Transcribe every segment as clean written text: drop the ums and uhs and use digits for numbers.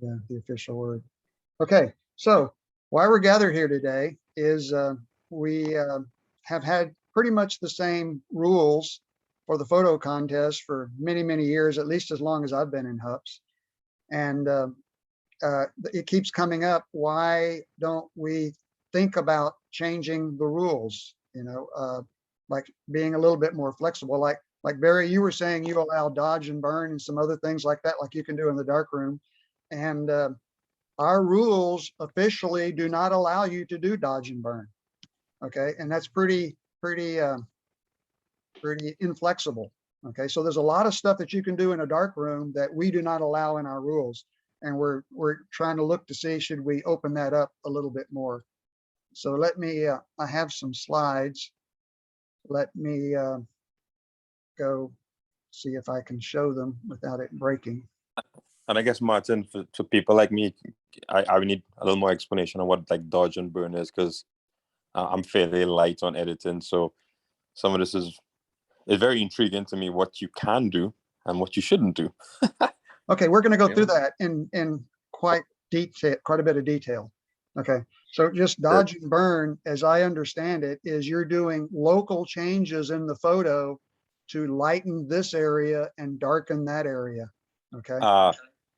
Yeah, the official word. Okay, so why we're gathered here today is we have had pretty much the same rules for the photo contest for many, many years, at least as long as I've been in HUPS. And it keeps coming up. Why don't we think about changing the rules? Like being a little bit more flexible. Like Barry, you were saying you allow dodge and burn and some other things like that, like you can do in the dark room. And our rules officially do not allow you to do dodge and burn. Okay, and that's pretty inflexible. Okay, so there's a lot of stuff that you can do in a dark room that we do not allow in our rules, and we're trying to look to see should we open that up a little bit more. So let me. I have some slides. Let me go see if I can show them without it breaking. And I guess, Martin, for people like me, I would need a little more explanation on what like dodge and burn is, because I'm fairly light on editing. So some of this is very intriguing to me, what you can do and what you shouldn't do. Okay, we're going to go through that in quite a bit of detail. Okay, so just dodge and burn, as I understand it, is you're doing local changes in the photo to lighten this area and darken that area. Okay.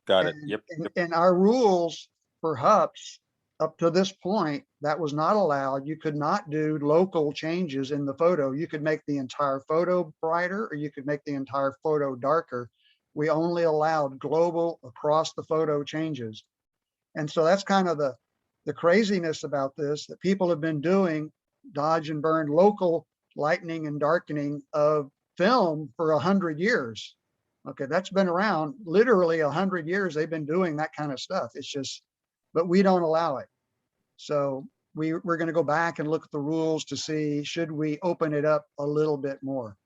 Got it. Yep. And our rules for HUPS up to this point, that was not allowed. You could not do local changes in the photo. You could make the entire photo brighter, or you could make the entire photo darker. We only allowed global across the photo changes. And so that's kind of the craziness about this, that people have been doing dodge and burn local lightening and darkening of film for 100 years. Okay, that's been around literally 100 years. They've been doing that kind of stuff. It's just, but we don't allow it. So we're going to go back and look at the rules to see, should we open it up a little bit more?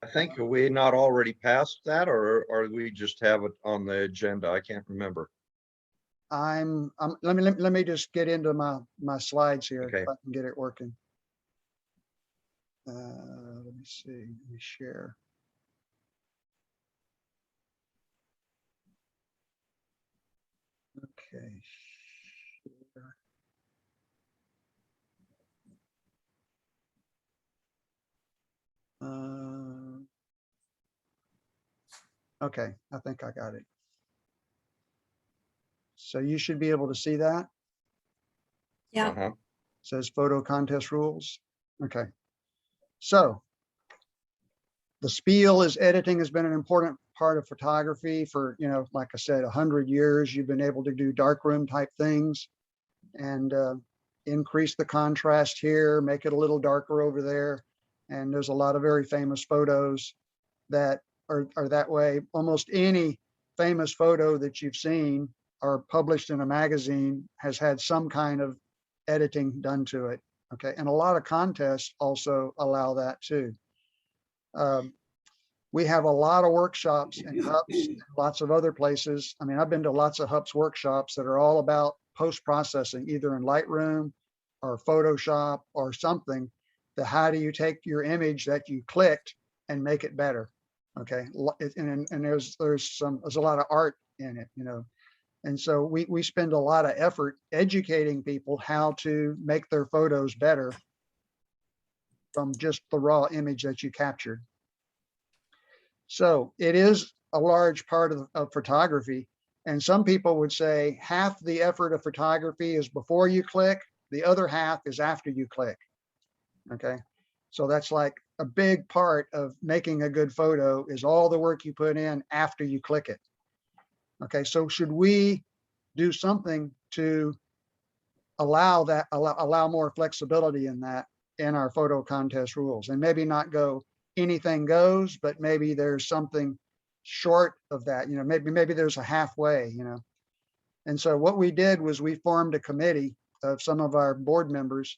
I think, are we not already past that, or we just have it on the agenda? I can't remember. Let me just get into my slides here. Okay. If I can get it working. Let me see. Let me share. Okay. Okay, I think I got it. So you should be able to see that. Yeah. Says photo contest rules. Okay. So the spiel is editing has been an important part of photography for, like I said, 100 years. You've been able to do darkroom type things and increase the contrast here, make it a little darker over there. And there's a lot of very famous photos that are that way. Almost any famous photo that you've seen or published in a magazine has had some kind of editing done to it. Okay, and a lot of contests also allow that too. We have a lot of workshops in HUPS, and lots of other places. I mean, I've been to lots of HUPS workshops that are all about post-processing, either in Lightroom or Photoshop or something. How do you take your image that you clicked and make it better? Okay, and there's a lot of art in it, And so we spend a lot of effort educating people how to make their photos better from just the raw image that you captured. So it is a large part of photography. And some people would say half the effort of photography is before you click, the other half is after you click. Okay, so that's like a big part of making a good photo is all the work you put in after you click it. Okay, so should we do something to allow more flexibility in that in our photo contest rules, and maybe not go anything goes, but maybe there's something short of that, maybe there's a halfway, And so what we did was we formed a committee of some of our board members,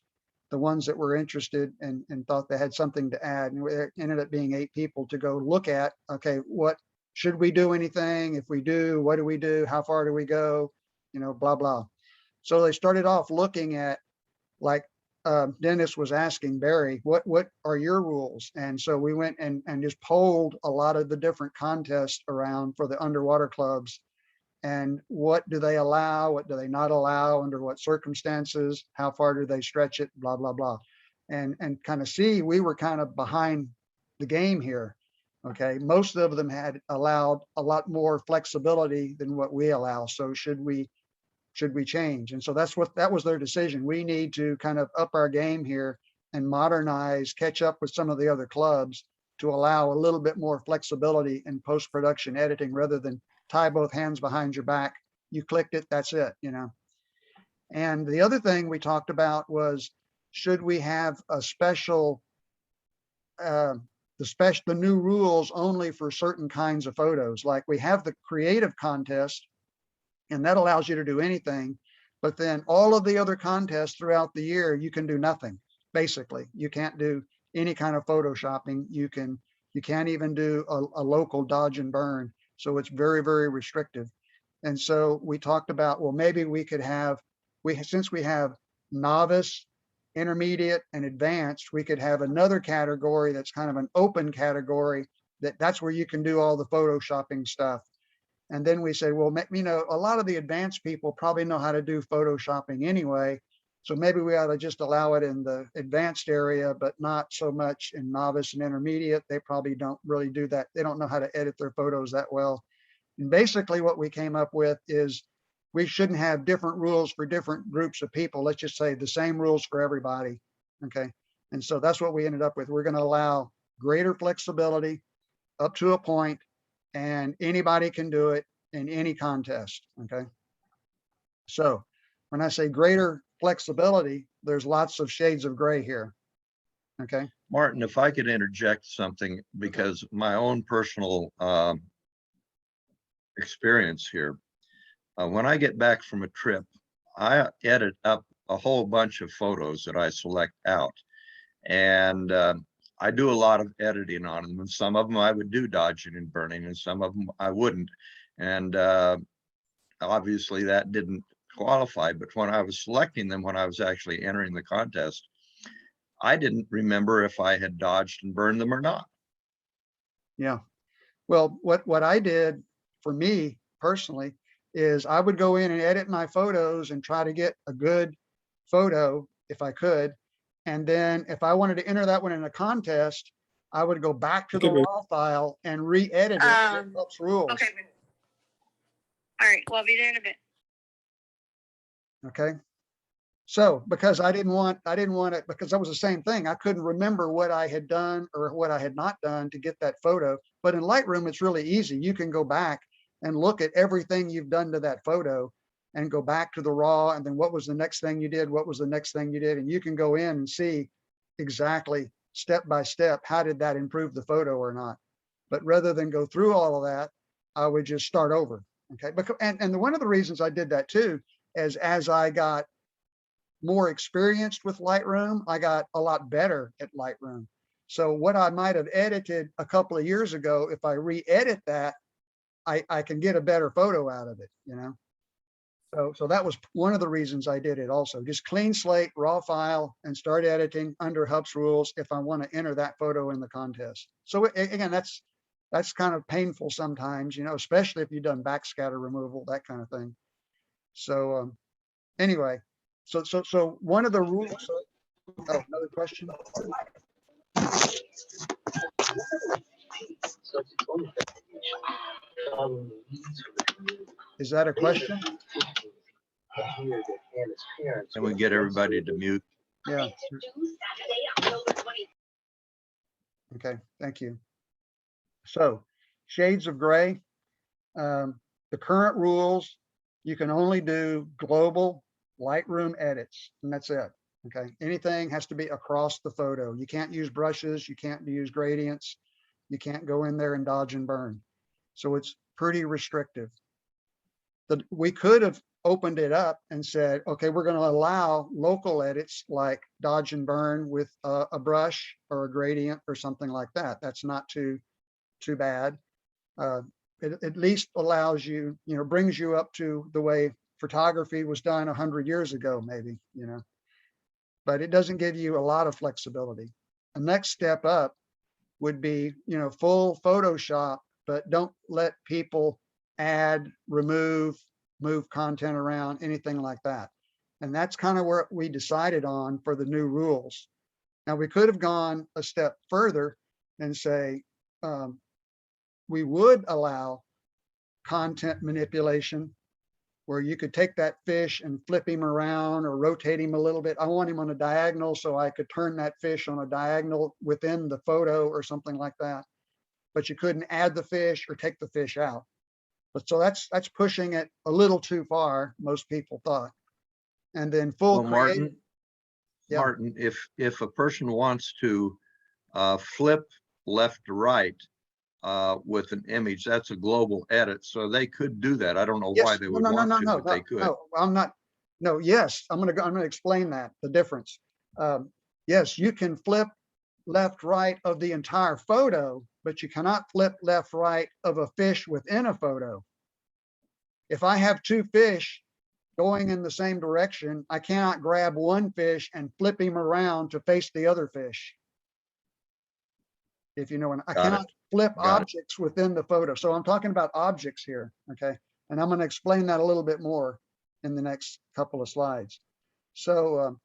the ones that were interested and thought they had something to add. And it ended up being 8 people to go look at, okay, what should we do anything? If we do, what do we do? How far do we go? Blah, blah. So they started off looking at, like Dennis was asking Barry, what are your rules? And so we went and just polled a lot of the different contests around for the underwater clubs and what do they allow, what do they not allow, under what circumstances, how far do they stretch it, blah, blah, blah. And kind of see, we were kind of behind the game here. Okay, most of them had allowed a lot more flexibility than what we allow. So should we change? And so that was their decision. We need to kind of up our game here and modernize, catch up with some of the other clubs to allow a little bit more flexibility in post-production editing rather than tie both hands behind your back. You clicked it, that's it, you know. And the other thing we talked about was, should we have a special, the new rules only for certain kinds of photos? Like we have the creative contest, and that allows you to do anything, but then all of the other contests throughout the year, you can do nothing. Basically, you can't do any kind of photoshopping. You can't even do a local dodge and burn. So it's very, very restrictive. And so we talked about, well, maybe we could have, since we have novice, intermediate, and advanced, we could have another category that's kind of an open category that's where you can do all the photoshopping stuff. And then we say, well, you know, a lot of the advanced people probably know how to do photoshopping anyway. So maybe we ought to just allow it in the advanced area, but not so much in novice and intermediate. They probably don't really do that. They don't know how to edit their photos that well. And basically what we came up with is we shouldn't have different rules for different groups of people. Let's just say the same rules for everybody. Okay. And so that's what we ended up with. We're going to allow greater flexibility up to a point, and anybody can do it in any contest. Okay. So when I say greater flexibility, there's lots of shades of gray here. Okay. Martin, if I could interject something, because my own personal experience here, when I get back from a trip, I edit up a whole bunch of photos that I select out, and I do a lot of editing on them, and some of them I would do dodging and burning, and some of them I wouldn't. And obviously that didn't qualify, but when I was selecting them, when I was actually entering the contest, I didn't remember if I had dodged and burned them or not. Yeah. Well, what I did for me personally is I would go in and edit my photos and try to get a good photo if I could. And then if I wanted to enter that one in a contest, I would go back to the raw file and re-edit it with HUPS rules. Okay. All right. Well, I'll be there in a bit. Okay. So because I didn't want it, because that was the same thing. I couldn't remember what I had done or what I had not done to get that photo. But in Lightroom, it's really easy. You can go back and look at everything you've done to that photo and go back to the raw. And then what was the next thing you did? What was the next thing you did? And you can go in and see exactly step by step, how did that improve the photo or not? But rather than go through all of that, I would just start over. Okay. And one of the reasons I did that too is as I got more experienced with Lightroom, I got a lot better at Lightroom. So what I might have edited a couple of years ago, if I re-edit that, I can get a better photo out of it, you know? So that was one of the reasons I did it also. Just clean slate, raw file, and start editing under HUPS rules if I want to enter that photo in the contest. So again, that's kind of painful sometimes, you know, especially if you've done backscatter removal, that kind of thing. So anyway, so one of the rules. Oh, another question. Is that a question? Can we get everybody to mute? Yeah. Okay, thank you. So shades of gray. The current rules, you can only do global Lightroom edits, and that's it. Okay, anything has to be across the photo. You can't use brushes, you can't use gradients, you can't go in there and dodge and burn. So it's pretty restrictive. We could have opened it up and said, okay, we're going to allow local edits like dodge and burn with a brush or a gradient or something like that. That's not too bad. It at least allows you, you know, brings you up to the way photography was done 100 years ago, maybe, you know, but it doesn't give you a lot of flexibility. The next step up would be, you know, full Photoshop, but don't let people add, remove, move content around, anything like that. And that's kind of where we decided on for the new rules. Now, we could have gone a step further and say, we would allow content manipulation where you could take that fish and flip him around or rotate him a little bit. I want him on a diagonal, so I could turn that fish on a diagonal within the photo or something like that. But you couldn't add the fish or take the fish out. But so that's pushing it a little too far, most people thought. And then full Well, creative. Yeah. Martin, if a person wants to flip left to right with an image, that's a global edit, so they could do that. I don't know why Yes, they no, would no, no, want no, to, no, but they no, could. no, I'm not. No, yes, I'm gonna explain that, the difference. Yes, you can flip left, right of the entire photo, but you cannot flip left, right of a fish within a photo. If I have two fish going in the same direction, I cannot grab one fish and flip him around to face the other fish. If you know what I Got it. cannot flip Got it. objects within the photo. So I'm talking about objects here, okay? And I'm going to explain that a little bit more in the next couple of slides. So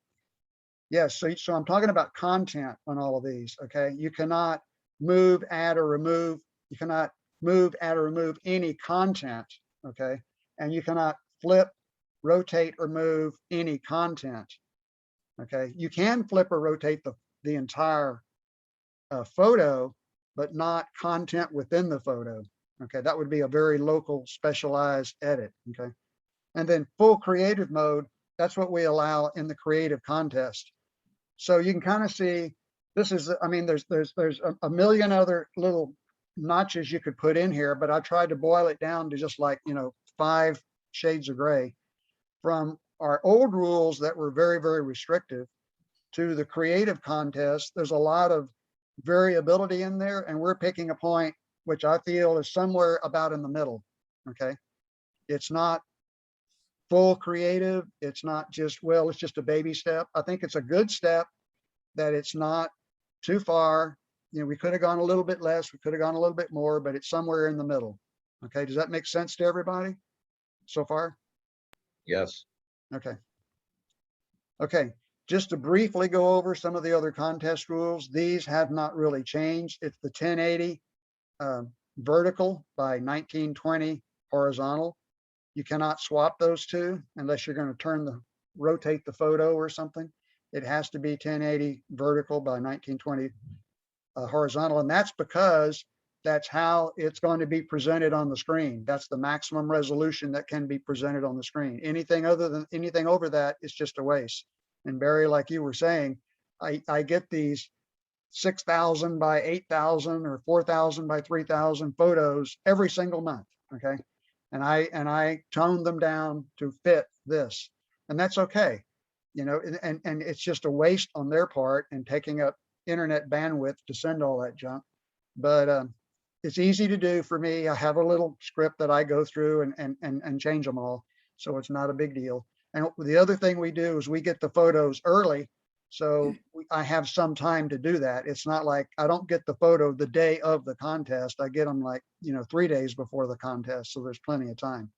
yes, so I'm talking about content on all of these, okay? You cannot move, add, or remove. You cannot move, add, or remove any content, okay? And you cannot flip, rotate, or move any content, okay? You can flip or rotate the entire photo, but not content within the photo, okay? That would be a very local specialized edit, okay? And then full creative mode, that's what we allow in the creative contest. So you can kind of see, this is, I mean, there's a million other little notches you could put in here, but I tried to boil it down to just like, 5 shades of gray from our old rules that were very, very restrictive to the creative contest. There's a lot of variability in there, and we're picking a point which I feel is somewhere about in the middle, okay? It's not full creative. It's not just, well, it's just a baby step. I think it's a good step, that it's not too far. We could have gone a little bit less, we could have gone a little bit more, but it's somewhere in the middle. Okay, does that make sense to everybody so far? Yes. Okay. Okay, just to briefly go over some of the other contest rules, these have not really changed. It's the 1080 vertical by 1920 horizontal. You cannot swap those two unless you're going to rotate the photo or something. It has to be 1080 vertical by 1920 horizontal. And that's because that's how it's going to be presented on the screen. That's the maximum resolution that can be presented on the screen. Anything over that is just a waste. And Barry, like you were saying, I get these 6,000 by 8,000 or 4,000 by 3,000 photos every single month. Okay. And I tone them down to fit this, and that's okay. And it's just a waste on their part and taking up internet bandwidth to send all that junk. But it's easy to do for me. I have a little script that I go through and change them all. So it's not a big deal. And the other thing we do is we get the photos early. So I have some time to do that. It's not like I don't get the photo the day of the contest. I get them like, 3 days before the contest. So there's plenty of time.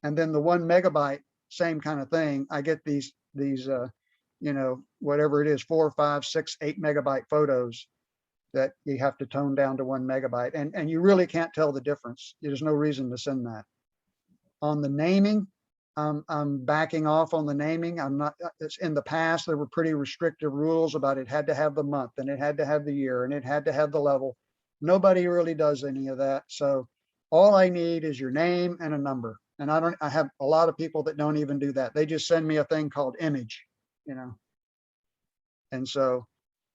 And then the 1 megabyte, same kind of thing. I get these, whatever it is, 4, 5, 6, 8 megabyte photos that you have to tone down to 1 megabyte. And you really can't tell the difference. There's no reason to send that. On the naming, I'm backing off on the naming. I'm not, it's in the past, there were pretty restrictive rules about it had to have the month and it had to have the year and it had to have the level. Nobody really does any of that. So all I need is your name and a number. And I have a lot of people that don't even do that. They just send me a thing called image, And so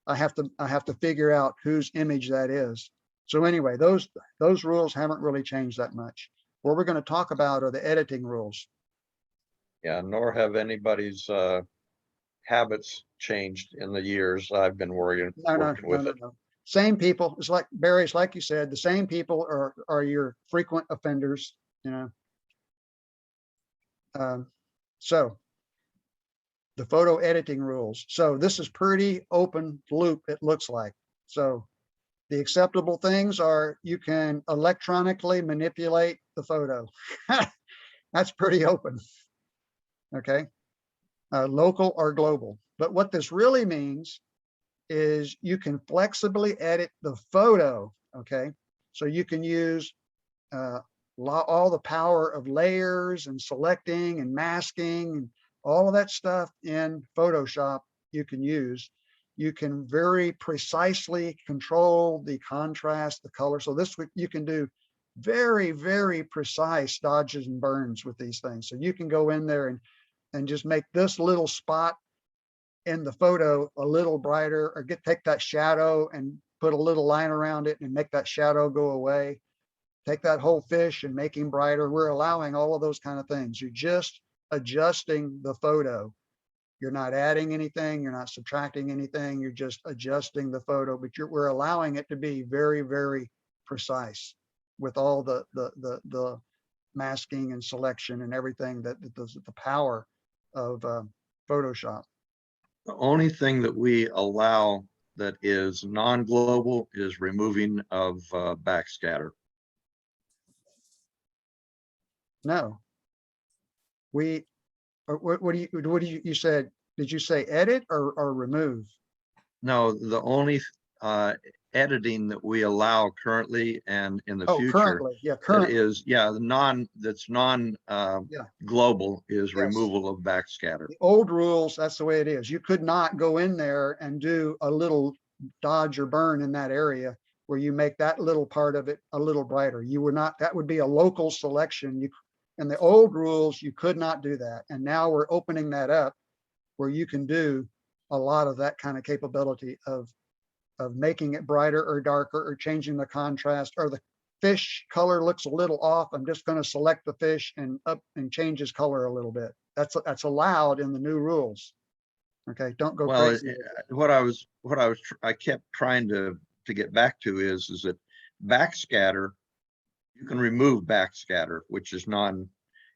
I have to figure out whose image that is. So anyway, those rules haven't really changed that much. What we're going to talk about are the editing rules. Yeah, nor have anybody's habits changed in the years I've been working with it. No. Same people. It's like Barry, it's like you said, the same people are your frequent offenders, So the photo editing rules. So this is pretty open loop, it looks like. So The acceptable things are you can electronically manipulate the photo. That's pretty open. Okay. Local or global. But what this really means is you can flexibly edit the photo. Okay. So you can use all the power of layers and selecting and masking and all of that stuff in Photoshop you can use. You can very precisely control the contrast, the color. So this you can do very, very precise dodges and burns with these things. So you can go in there and just make this little spot in the photo a little brighter, or take that shadow and put a little line around it and make that shadow go away. Take that whole fish and make him brighter. We're allowing all of those kind of things. You're just adjusting the photo. You're not adding anything. You're not subtracting anything. You're just adjusting the photo, but we're allowing it to be very, very precise with all the masking and selection and everything that the power of Photoshop. The only thing that we allow that is non-global is removing of backscatter. No. What do you said? Did you say edit or remove? No, the only editing that we allow currently and in the future Currently, yeah, that current. is, that's non global is Yes. removal of backscatter. The old rules, that's the way it is. You could not go in there and do a little dodge or burn in that area where you make that little part of it a little brighter. You would not, that would be a local selection. In the old rules, you could not do that. And now we're opening that up where you can do a lot of that kind of capability of making it brighter or darker, or changing the contrast, or the fish color looks a little off. I'm just going to select the fish and change his color a little bit. That's allowed in the new rules. Okay, don't go crazy. What I kept trying to get back to is that backscatter, you can remove backscatter, which is non,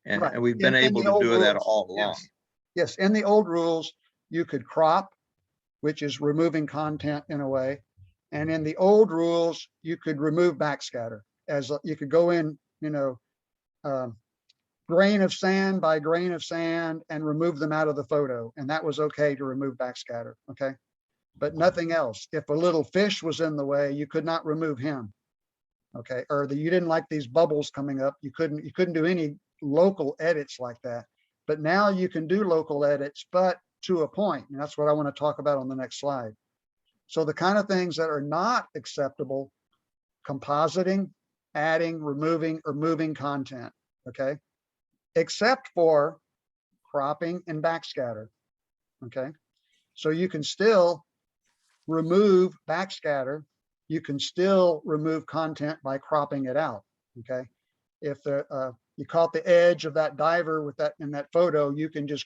and, Right. and we've been In able the to old do that rules, all along. Yes, in the old rules, you could crop, which is removing content in a way. And in the old rules, you could remove backscatter, as you could go in, grain of sand by grain of sand and remove them out of the photo. And that was okay to remove backscatter. Okay. But nothing else. If a little fish was in the way, you could not remove him. Okay. Or you didn't like these bubbles coming up. You couldn't do any local edits like that. But now you can do local edits, but to a point. And that's what I want to talk about on the next slide. So the kind of things that are not acceptable: compositing, adding, removing, or moving content. Okay. Except for cropping and backscatter. Okay. So you can still remove backscatter. You can still remove content by cropping it out. Okay. If you caught the edge of that diver with that in that photo, you can just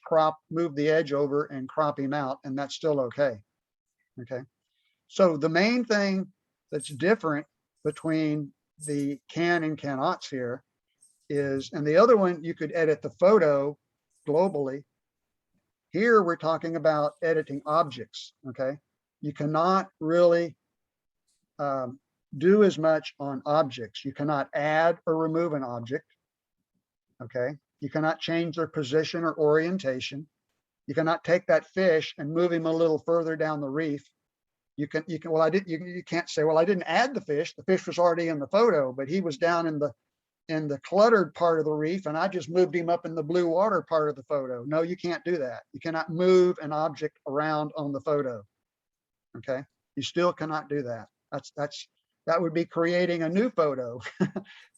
move the edge over and crop him out, and that's still okay. Okay. So the main thing that's different between the can and cannots here is, and the other one, you could edit the photo globally. Here we're talking about editing objects. Okay. You cannot really do as much on objects. You cannot add or remove an object. Okay. You cannot change their position or orientation. You cannot take that fish and move him a little further down the reef. You can't say, well, I didn't add the fish. The fish was already in the photo, but he was down in the cluttered part of the reef, and I just moved him up in the blue water part of the photo. No, you can't do that. You cannot move an object around on the photo. Okay. You still cannot do that. That would be creating a new photo.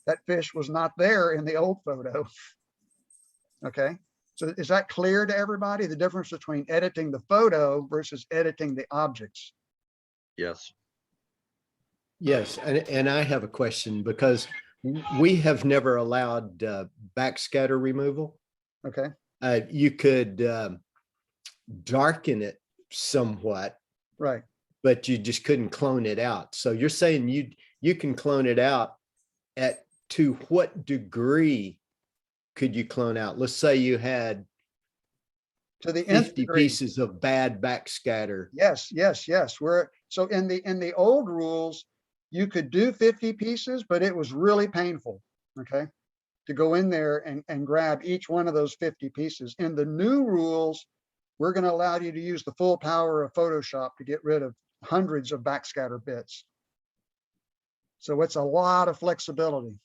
That fish was not there in the old photo. Okay. So is that clear to everybody? The difference between editing the photo versus editing the objects? Yes. Yes, and I have a question, because we have never allowed backscatter removal. Okay. You could darken it somewhat, Right. but you just couldn't clone it out. So you're saying you can clone it out. To what degree could you clone out? Let's say you had To the nth 50 degree. pieces of bad backscatter. Yes. So in the old rules, You could do 50 pieces, but it was really painful, okay, to go in there and grab each one of those 50 pieces. In the new rules, we're going to allow you to use the full power of Photoshop to get rid of hundreds of backscatter bits. So it's a lot of flexibility.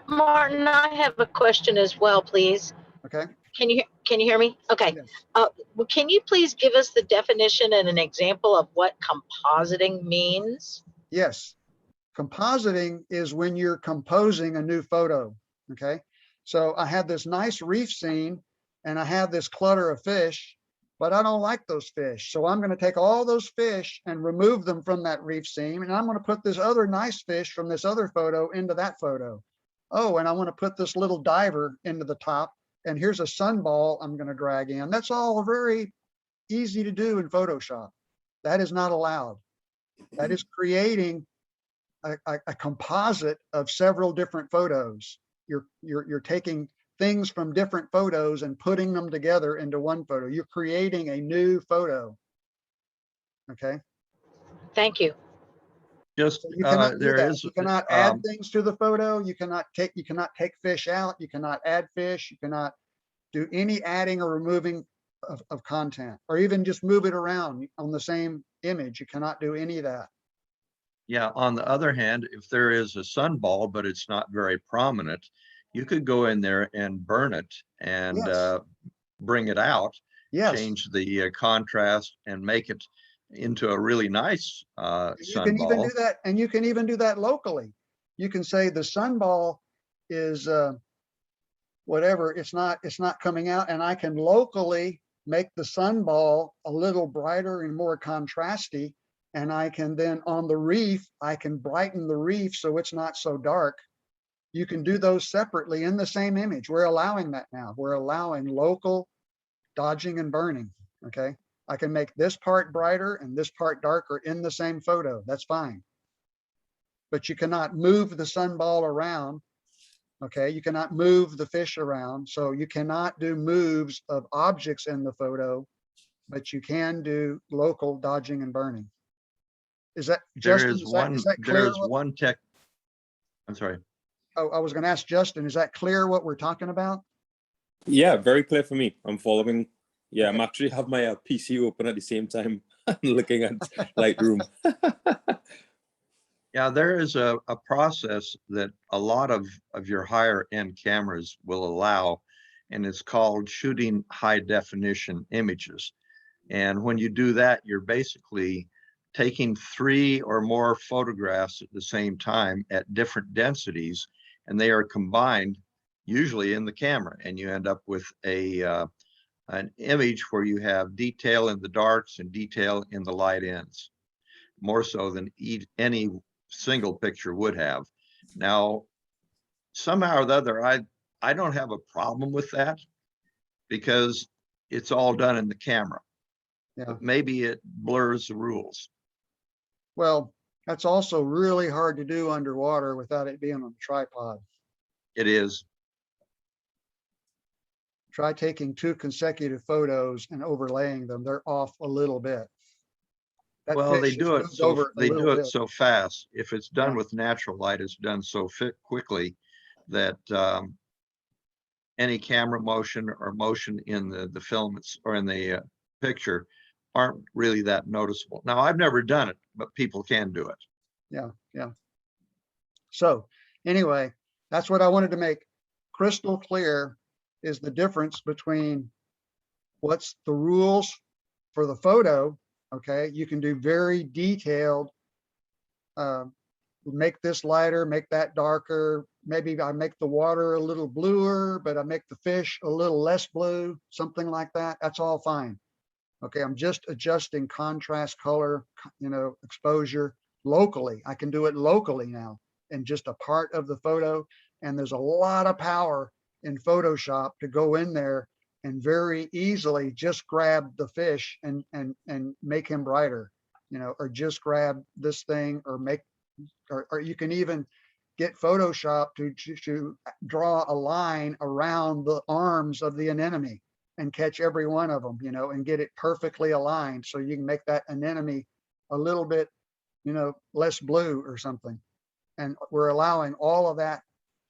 Martin, I have a question as well, please. Okay. Can you hear me? Okay. Yes. Well, can you please give us the definition and an example of what compositing means? Yes. Compositing is when you're composing a new photo. Okay. So I had this nice reef scene and I have this clutter of fish, but I don't like those fish. So I'm going to take all those fish and remove them from that reef scene. And I'm going to put this other nice fish from this other photo into that photo. Oh, and I want to put this little diver into the top. And here's a sunball I'm going to drag in. That's all very easy to do in Photoshop. That is not allowed. That is creating a composite of several different photos. You're taking things from different photos and putting them together into one photo. You're creating a new photo. Okay. Thank you. Just, So you cannot do there that. is, You cannot add things to the photo. You cannot take fish out. You cannot add fish. You cannot do any adding or removing of content, or even just move it around on the same image. You cannot do any of that. yeah, on the other hand, if there is a sunball, but it's not very prominent, you could go in there and burn it and Yes. bring it out, Yes. change the contrast and make it into a really nice You can even do sunball. that, and you can even do that locally. You can say the sunball is whatever, it's not coming out, and I can locally make the sunball a little brighter and more contrasty. And I can then on the reef, I can brighten the reef so it's not so dark. You can do those separately in the same image. We're allowing that now. We're allowing local dodging and burning. Okay. I can make this part brighter and this part darker in the same photo. That's fine. But you cannot move the sunball around. Okay. You cannot move the fish around. So you cannot do moves of objects in the photo, but you can do local dodging and burning. Is that, There Justin, is is that one, clear? there's one tech. I'm sorry. Oh, I was going to ask Justin, is that clear what we're talking about? Yeah, very clear for me. I'm following. Yeah, I'm Okay. actually have my PC open at the same time looking at Lightroom. Yeah, there is a process that a lot of your higher end cameras will allow, and it's called shooting high definition images. And when you do that, you're basically taking 3 or more photographs at the same time at different densities, and they are combined usually in the camera, and you end up with an image where you have detail in the darks and detail in the light ends, more so than any single picture would have. Now, somehow or the other, I don't have a problem with that because it's all done in the camera. Yeah. But maybe it blurs the rules. Well, that's also really hard to do underwater without it being on a tripod. It is. Try taking 2 consecutive photos and overlaying them. They're off a little bit. That Well, they fish do has it moved so over a they do little it bit. so fast. If it's done Yeah. with natural light, it's done so quickly that any camera motion or motion in the film or in the picture aren't really that noticeable. Now, I've never done it, but people can do it. Yeah, yeah. So anyway, that's what I wanted to make crystal clear, is the difference between what's the rules for the photo. Okay, you can do very detailed, make this lighter, make that darker. Maybe I make the water a little bluer, but I make the fish a little less blue, something like that. That's all fine. Okay, I'm just adjusting contrast, color, exposure locally. I can do it locally now in just a part of the photo. And there's a lot of power in Photoshop to go in there and very easily just grab the fish and make him brighter, or just grab this thing or or you can even get Photoshop to draw a line around the arms of the anemone and catch every one of them, and get it perfectly aligned. So you can make that anemone a little bit less blue or something. And we're allowing all of that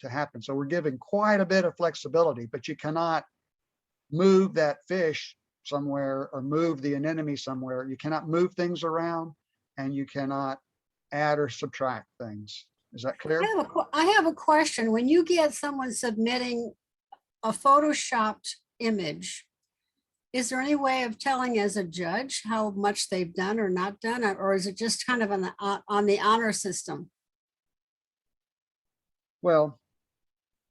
to happen. So we're giving quite a bit of flexibility, but you cannot move that fish somewhere or move the anemone somewhere. You cannot move things around, and you cannot add or subtract things. Is that clear? I have a question. When you get someone submitting a photoshopped image, is there any way of telling as a judge how much they've done or not done, or is it just kind of on the honor system? Well,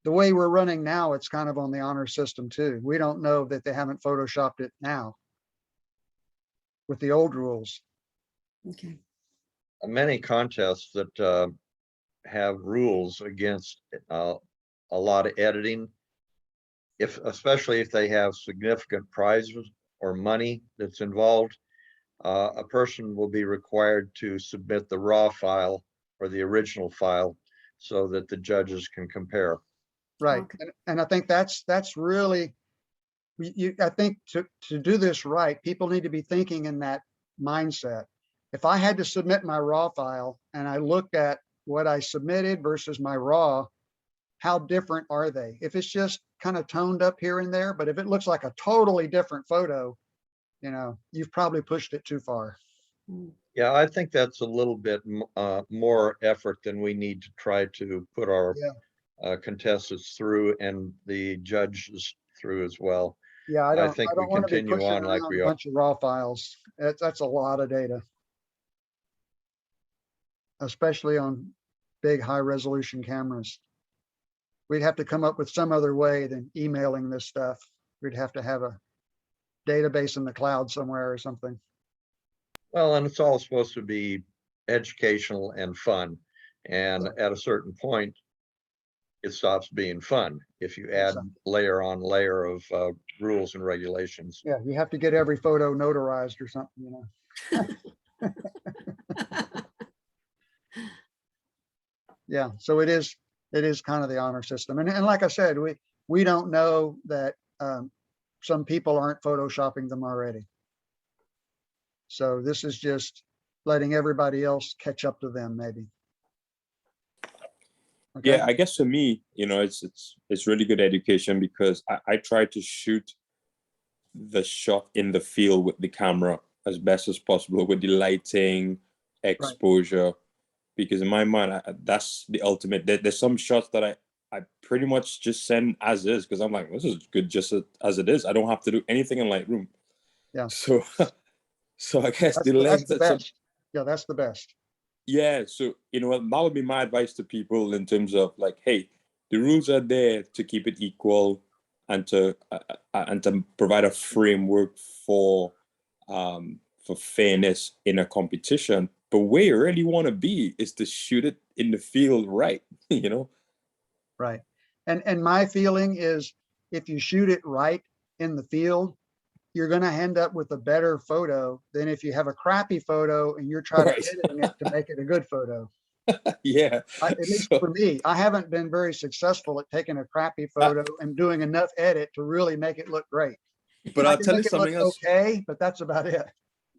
the way we're running now, it's kind of on the honor system too. We don't know that they haven't photoshopped it now with the old rules. Okay. Many contests that have rules against a lot of editing, especially if they have significant prizes or money that's involved, a person will be required to submit the raw file or the original file so that the judges can compare. Right. Okay. And I think that's really, I think to do this right, people need to be thinking in that mindset. If I had to submit my raw file and I looked at what I submitted versus my raw, how different are they? If it's just kind of toned up here and there, but if it looks like a totally different photo, you've probably pushed it too far. Yeah, I think that's a little bit more effort than we need to try to put our contestants through and the judges through as well. Yeah, I think we don't want to be continue pushing on like around we a are. bunch of raw files. That's a lot of data, especially on big high resolution cameras. We'd have to come up with some other way than emailing this stuff. We'd have to have a database in the cloud somewhere or something. Well, and it's all supposed to be educational and fun. And at a certain point, it stops being fun if you add Exactly. layer on layer of rules and regulations. Yeah, you have to get every photo notarized or something, Yeah, so it is kind of the honor system. And like I said, we don't know that some people aren't photoshopping them already. So this is just letting everybody else catch up to them, maybe. Okay. Yeah, I guess for me, it's really good education because I try to shoot the shot in the field with the camera as best as possible with the lighting, exposure, because in my mind, that's the ultimate. There's some shots that I pretty much just send as is because I'm like, this is good just as it is. I don't have to do anything in Lightroom. Yeah. So I guess That's the best. Yeah, that's the best. Yeah, so that would be my advice to people in terms of like, hey, the rules are there to keep it equal and to provide a framework for fairness in a competition. But where you really want to be is to shoot it in the field right, Right. And my feeling is if you shoot it right in the field, you're going to end up with a better photo than if you have a crappy photo and you're trying to editing it to make it a good photo. Yeah. At least for me, I haven't been very successful at taking a crappy photo and doing enough edit to really make it look great. But I I'll can tell you make it something look else. okay, but that's about it.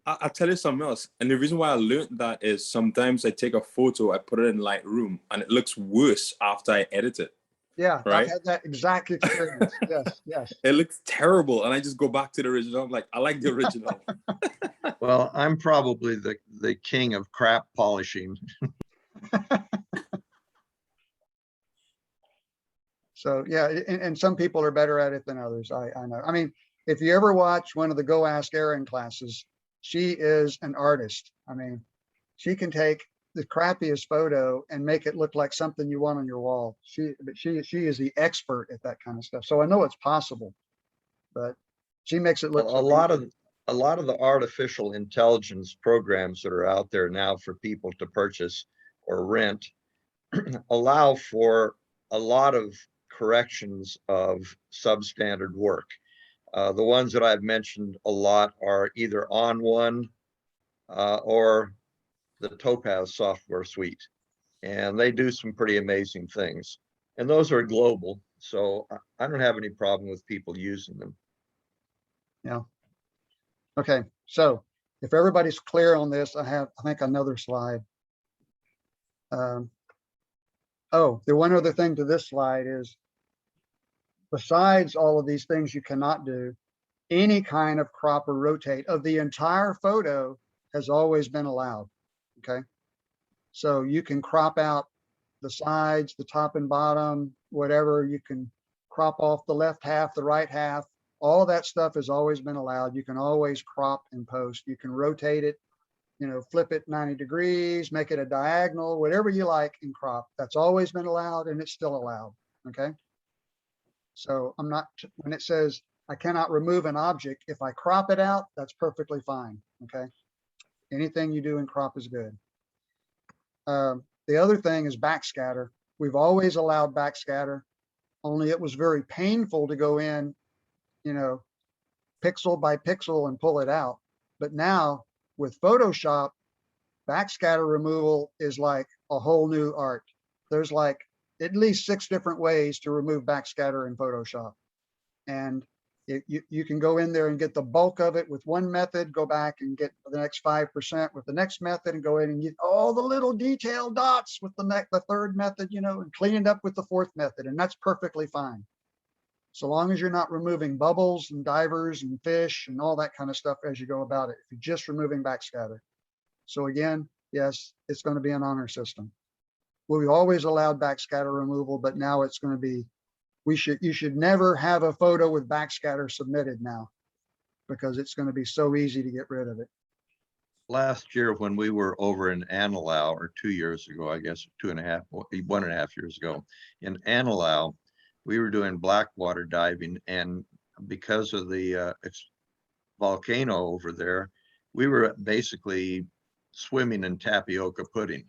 I'll tell you something else. And the reason why I learned that is sometimes I take a photo, I put it in Lightroom, and it looks worse after I edit it. Yeah, right? I've had that exact experience. Yes. It looks terrible. And I just go back to the original. I'm like, I like the original. Well, I'm probably the king of crap polishing. So yeah, and some people are better at it than others. I know. I mean, if you ever watch one of the Go Ask Erin classes, she is an artist. I mean, she can take the crappiest photo and make it look like something you want on your wall. She is the expert at that kind of stuff. So I know it's possible, but she makes it look A lot of the artificial intelligence programs that are out there now for people to purchase or rent allow for a lot of corrections of substandard work. The ones that I've mentioned a lot are either On One or the Topaz software suite, and they do some pretty amazing things. And those are global, so I don't have any problem with people using them. Yeah. Okay, so if everybody's clear on this, I think another slide. Oh, the one other thing to this slide is, besides all of these things you cannot do, any kind of crop or rotate of the entire photo has always been allowed, okay? So you can crop out the sides, the top and bottom, whatever. You can crop off the left half, the right half. All that stuff has always been allowed. You can always crop and post. You can rotate it, flip it 90 degrees, make it a diagonal, whatever you like in crop. That's always been allowed and it's still allowed, okay? So when it says I cannot remove an object, if I crop it out, that's perfectly fine, okay? Anything you do in crop is good. The other thing is backscatter. We've always allowed backscatter, only it was very painful to go in, pixel by pixel and pull it out. But now with Photoshop, backscatter removal is like a whole new art. There's like at least 6 different ways to remove backscatter in Photoshop. And you can go in there and get the bulk of it with one method, go back and get the next 5% with the next method, and go in and get all the little detailed dots with the third method, and clean it up with the 4th method. And that's perfectly fine. So long as you're not removing bubbles and divers and fish and all that kind of stuff as you go about it, if you're just removing backscatter. So again, yes, it's going to be an honor system. Well, we've always allowed backscatter removal, but now it's going to be, you should never have a photo with backscatter submitted now, because it's going to be so easy to get rid of it. Last year when we were over in Analau, or 2 years ago, I guess 1.5 years ago, in Analau, we were doing blackwater diving, and because of the volcano over there, we were basically swimming in tapioca pudding.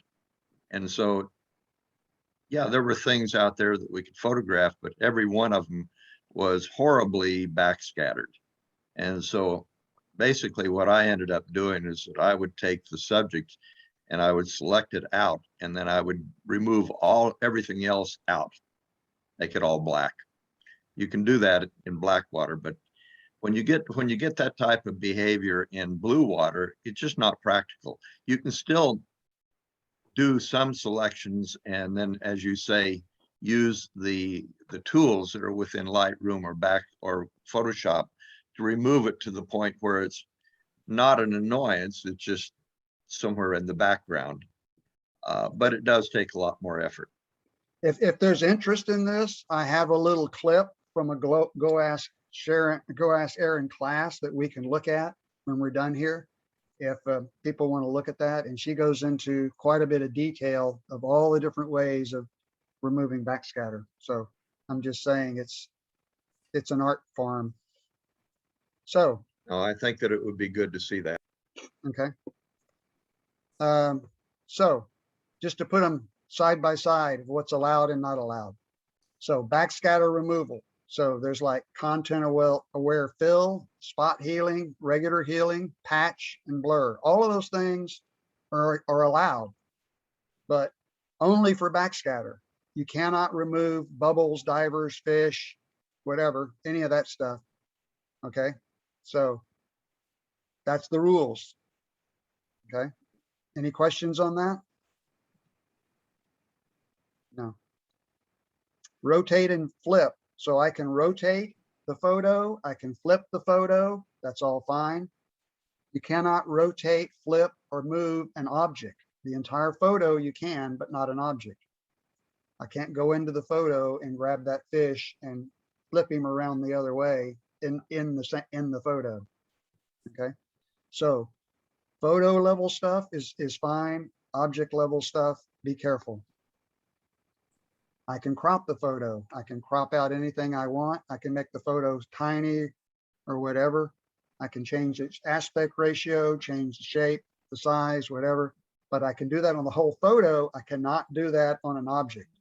And so, yeah, there were things out there that we could photograph, but every one of them was horribly backscattered. And so basically what I ended up doing is that I would take the subject and I would select it out, and then I would remove everything else out, make it all black. You can do that in black water, but when you get that type of behavior in blue water, it's just not practical. You can still do some selections, and then, as you say, use the tools that are within Lightroom or Photoshop to remove it to the point where it's not an annoyance, it's just somewhere in the background. But it does take a lot more effort. If there's interest in this, I have a little clip from a Go Ask Erin class that we can look at when we're done here, if people want to look at that. And she goes into quite a bit of detail of all the different ways of removing backscatter. So I'm just saying it's an art form. So I think that it would be good to see that. okay. So just to put them side by side of what's allowed and not allowed. So backscatter removal. So there's like content aware fill, spot healing, regular healing, patch, and blur. All of those things are allowed, but only for backscatter. You cannot remove bubbles, divers, fish, whatever, any of that stuff. Okay, so that's the rules. Okay, any questions on that? No. Rotate and flip. So I can rotate the photo, I can flip the photo, that's all fine. You cannot rotate, flip, or move an object. The entire photo you can, but not an object. I can't go into the photo and grab that fish and flip him around the other way in the photo. Okay, so photo level stuff is fine. Object level stuff, be careful. I can crop the photo. I can crop out anything I want. I can make the photos tiny or whatever. I can change its aspect ratio, change the shape, the size, whatever. But I can do that on the whole photo. I cannot do that on an object.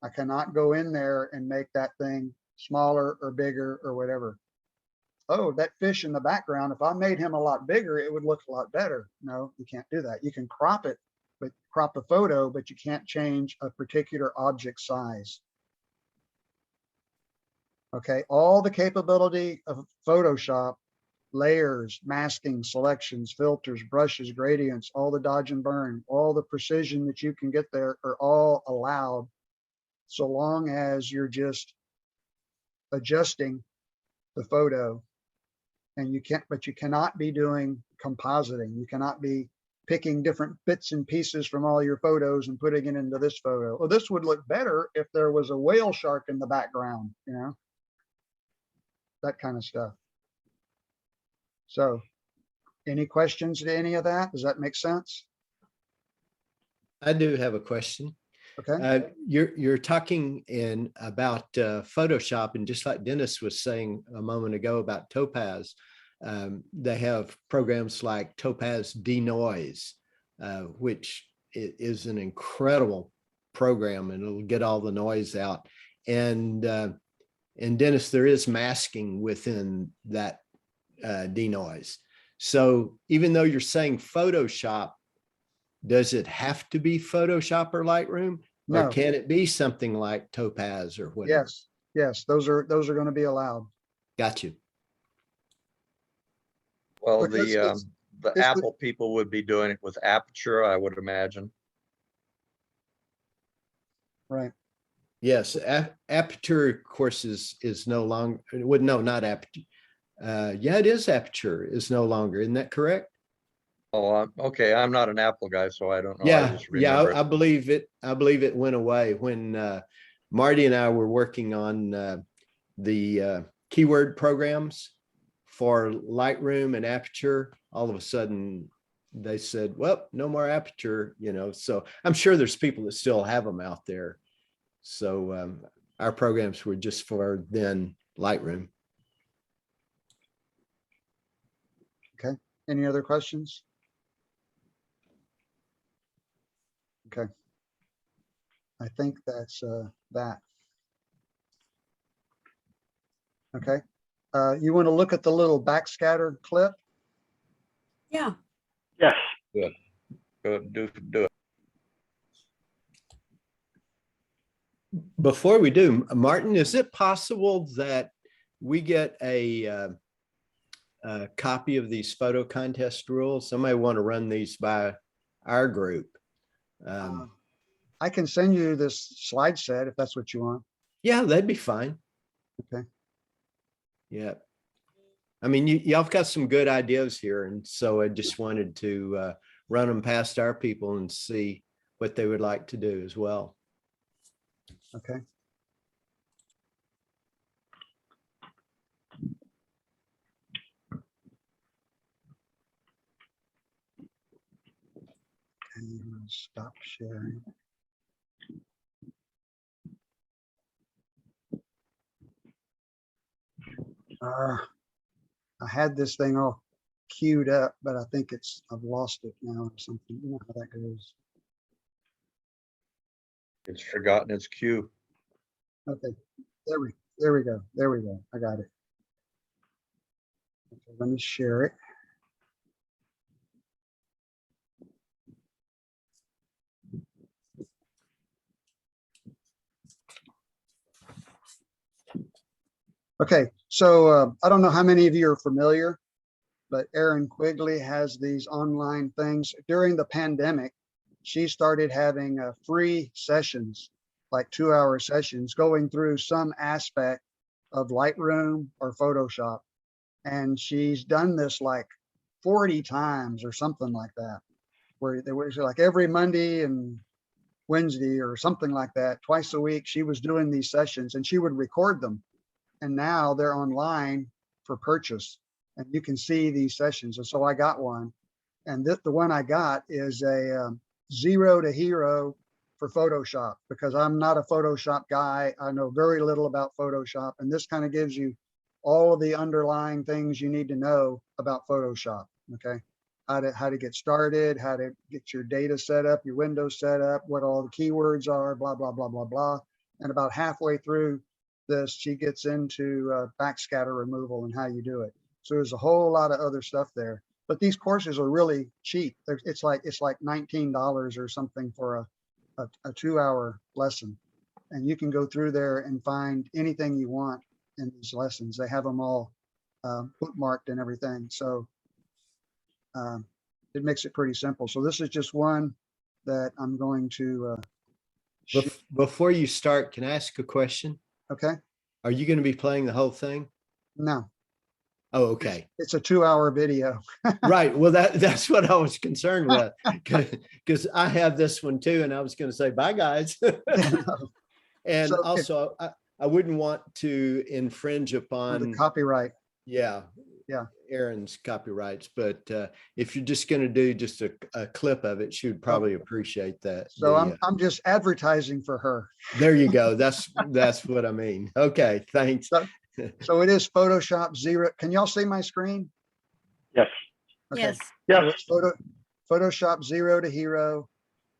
I cannot go in there and make that thing smaller or bigger or whatever. Oh, that fish in the background, if I made him a lot bigger, it would look a lot better. No, you can't do that. You can crop it, but crop the photo, but you can't change a particular object size. Okay, all the capability of Photoshop layers, masking, selections, filters, brushes, gradients, all the dodge and burn, all the precision that you can get there are all allowed, so long as you're just adjusting the photo. And you can't, but you cannot be doing compositing. You cannot be picking different bits and pieces from all your photos and putting it into this photo. Well, this would look better if there was a whale shark in the background, you know, that kind of stuff. So any questions to any of that? Does that make sense? I do have a question. Okay. You're talking about Photoshop, and just like Dennis was saying a moment ago about Topaz, they have programs like Topaz Denoise, which is an incredible program, and it'll get all the noise out. And Dennis, there is masking within that denoise. So even though you're saying Photoshop, does it have to be Photoshop or Lightroom? No. Or can it be something like Topaz or whatever? Yes. Yes. Those are going to be allowed. Got you. Well, Because the it's the- Apple people would be doing it with Aperture, I would imagine. Right. Yes, Aperture, of course, is no longer, well, no, not Aperture. Yeah, it is Aperture is no longer. Isn't that correct? Oh, okay. I'm not an Apple guy, so I don't know. I Yeah, just yeah, remember I believe it. I believe it went away when Marty and I were working on the keyword programs for Lightroom and Aperture. All of a sudden, they said, "Well, no more Aperture," you know. So I'm sure there's people that still have them out there. So our programs were just for then Lightroom. Okay. Any other questions? Okay. I think that's that. Okay. You want to look at the little backscatter clip? Yeah. Yes. Go do it. Before we do, Martin, is it possible that we get a copy of these photo contest rules? Somebody want to run these by our group? I can send you this slide set if that's what you want. Yeah, that'd be fine. Okay. Yeah. I mean, y'all have got some good ideas here. And so I just wanted to run them past our people and see what they would like to do as well. Okay. And stop sharing. I had this thing all queued up, but I think I've lost it now or something. You know how that goes. It's forgotten its cue. Okay, there we go. There we go. I got it. Okay, let me share it. Okay, so I don't know how many of you are familiar, but Erin Quigley has these online things. During the pandemic, she started having free sessions, like 2-hour sessions, going through some aspect of Lightroom or Photoshop. And she's done this like 40 times or something like that, where there was like every Monday and Wednesday or something like that, twice a week, she was doing these sessions and she would record them. And now they're online for purchase and you can see these sessions. And so I got one, and the one I got is a 0 to hero for Photoshop, because I'm not a Photoshop guy. I know very little about Photoshop, and this kind of gives you all of the underlying things you need to know about Photoshop. Okay. How to get started, how to get your data set up, your windows set up, what all the keywords are, blah, blah, blah, blah, blah. And about halfway through this, she gets into backscatter removal and how you do it. So there's a whole lot of other stuff there, but these courses are really cheap. It's like $19 or something for a 2-hour lesson. And you can go through there and find anything you want in these lessons. They have them all bookmarked and everything. So it makes it pretty simple. So this is just one that I'm going to, Before you start, can I ask a question? okay, Are you going to be playing the whole thing? no, Oh, okay. it's a 2-hour video. Right. Well, that's what I was concerned with, because I have this one too, and I was going to say, bye, guys. And So if- also, I wouldn't want to infringe The upon, copyright. yeah, Yeah. Aaron's copyrights. But if you're just going to do just a clip of it, she would probably appreciate that. So I'm just advertising for her. There you go. That's what I mean. Okay, thanks. So it is Photoshop 0. Can y'all see my screen? Yes. Okay. Yes. Yes. So it's Photoshop 0 to Hero.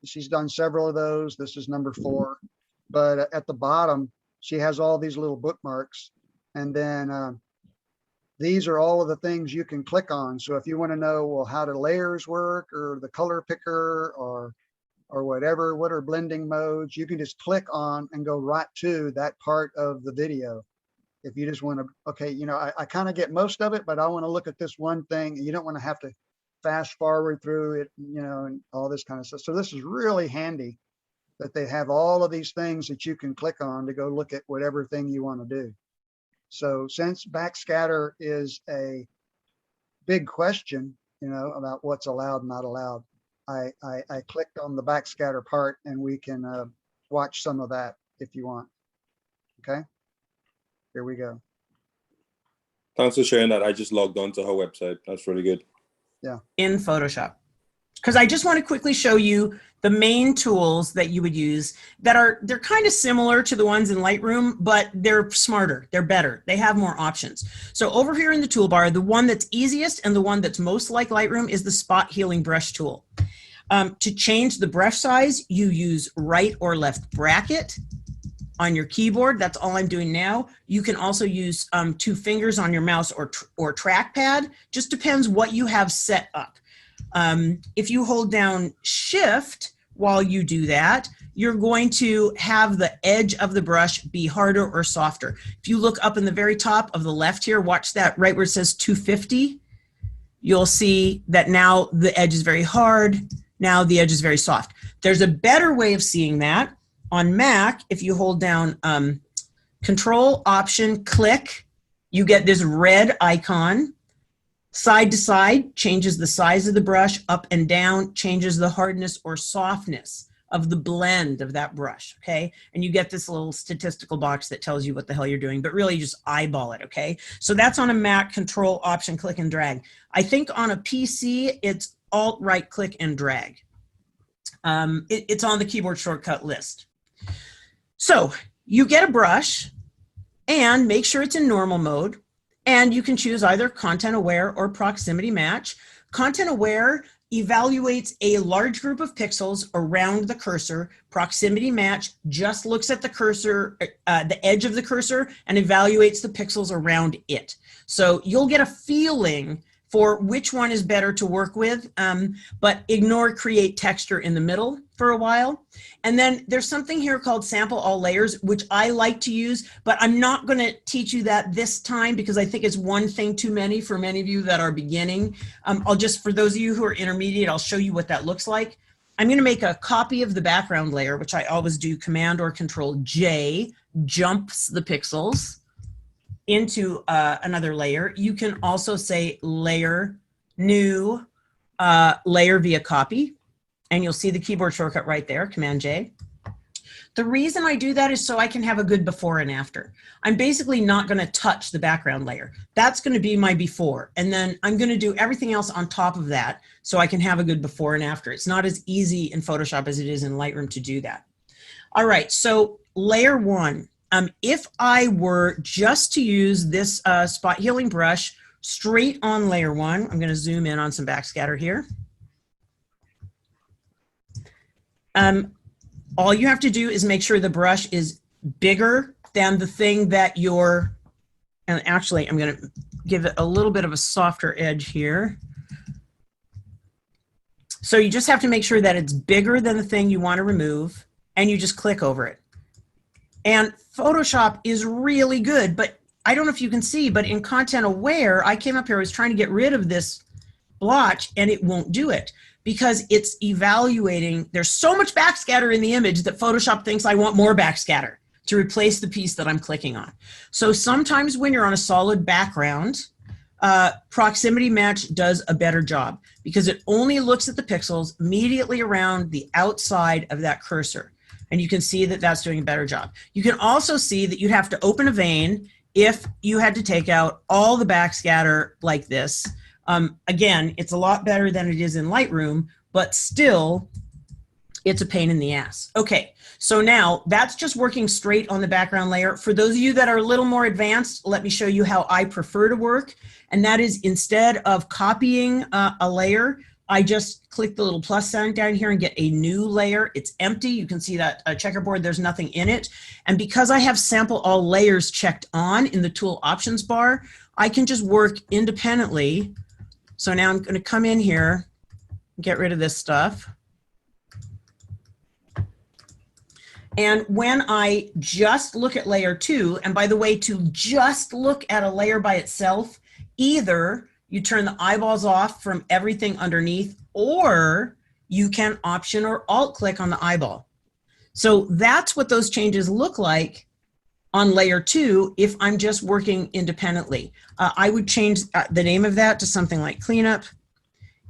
She's done several of those. This is number 4. But at the bottom, she has all these little bookmarks. And then these are all of the things you can click on. So if you want to know, well, how do layers work, or the color picker, or whatever, what are blending modes, you can just click on and go right to that part of the video. If you just want to, okay, you know, I kind of get most of it, but I want to look at this one thing. You don't want to have to fast forward through it, you know, and all this kind of stuff. So this is really handy that they have all of these things that you can click on to go look at whatever thing you want to do. So since backscatter is a big question, you know, about what's allowed and not allowed, I clicked on the backscatter part, and we can watch some of that if you want. Okay, here we go. Thanks for sharing that. I just logged on to her website. That's really good. In Photoshop. Because I just want to quickly show you the main tools that you would use they're kind of similar to the ones in Lightroom, but they're smarter, they're better, they have more options. So over here in the toolbar, the one that's easiest and the one that's most like Lightroom is the spot healing brush tool. To change the brush size, you use right or left bracket on your keyboard. That's all I'm doing now. You can also use 2 fingers on your mouse or trackpad. Just depends what you have set up. If you hold down Shift while you do that, you're going to have the edge of the brush be harder or softer. If you look up in the very top of the left here, watch that right where it says 250, you'll see that now the edge is very hard. Now the edge is very soft. There's a better way of seeing that. On Mac, if you hold down Control, Option, click, you get this red icon. Side to side changes the size of the brush, up and down changes the hardness or softness of the blend of that brush, okay? And you get this little statistical box that tells you what the hell you're doing, but really you just eyeball it, okay? So that's on a Mac, Control, Option, click and drag. I think on a PC, it's Alt, right click and drag. It's on the keyboard shortcut list. So you get a brush and make sure it's in normal mode. And you can choose either content aware or proximity match. Content aware evaluates a large group of pixels around the cursor. Proximity match just looks at the cursor, the edge of the cursor, and evaluates the pixels around it. So you'll get a feeling for which one is better to work with, but ignore create texture in the middle for a while. And then there's something here called sample all layers, which I like to use, but I'm not going to teach you that this time because I think it's one thing too many for many of you that are beginning. I'll just, for those of you who are intermediate, I'll show you what that looks like. I'm going to make a copy of the background layer, which I always do, Command or Control J, jumps the pixels into another layer. You can also say layer, new, layer via copy, and you'll see the keyboard shortcut right there, Command J. The reason I do that is so I can have a good before and after. I'm basically not going to touch the background layer. That's going to be my before, and then I'm going to do everything else on top of that so I can have a good before and after. It's not as easy in Photoshop as it is in Lightroom to do that. All right, so layer 1. If I were just to use this spot healing brush straight on layer 1, I'm going to zoom in on some backscatter here. All you have to do is make sure the brush is bigger than the thing that you're, and actually I'm going to give it a little bit of a softer edge here. So you just have to make sure that it's bigger than the thing you want to remove, and you just click over it. And Photoshop is really good, but I don't know if you can see, but in content aware, I came up here, I was trying to get rid of this blotch and it won't do it because it's evaluating. There's so much backscatter in the image that Photoshop thinks I want more backscatter to replace the piece that I'm clicking on. So sometimes when you're on a solid background, proximity match does a better job because it only looks at the pixels immediately around the outside of that cursor. And you can see that that's doing a better job. You can also see that you'd have to open a vein if you had to take out all the backscatter like this. Again, it's a lot better than it is in Lightroom, but still it's a pain in the ass. Okay, so now that's just working straight on the background layer. For those of you that are a little more advanced, let me show you how I prefer to work. And that is instead of copying a layer, I just click the little plus sign down here and get a new layer. It's empty. You can see that checkerboard, there's nothing in it. And because I have sample all layers checked on in the tool options bar, I can just work independently. So now I'm going to come in here, get rid of this stuff. And when I just look at layer 2, and by the way, to just look at a layer by itself, either you turn the eyeballs off from everything underneath, or you can Option or Alt click on the eyeball. So that's what those changes look like on layer 2 if I'm just working independently. I would change the name of that to something like cleanup.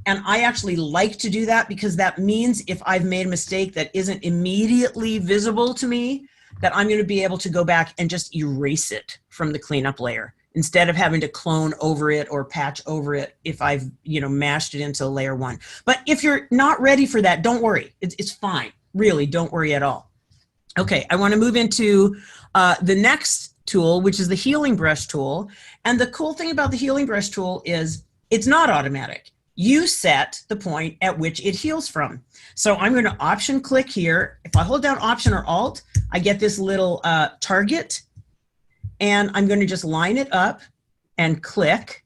And I actually like to do that because that means if I've made a mistake that isn't immediately visible to me, that I'm going to be able to go back and just erase it from the cleanup layer instead of having to clone over it or patch over it if I've, mashed it into layer 1. But if you're not ready for that, don't worry. It's fine. Really, don't worry at all. Okay, I want to move into the next tool, which is the healing brush tool. And the cool thing about the healing brush tool is it's not automatic. You set the point at which it heals from. So I'm going to Option click here. If I hold down Option or Alt, I get this little target, and I'm going to just line it up and click.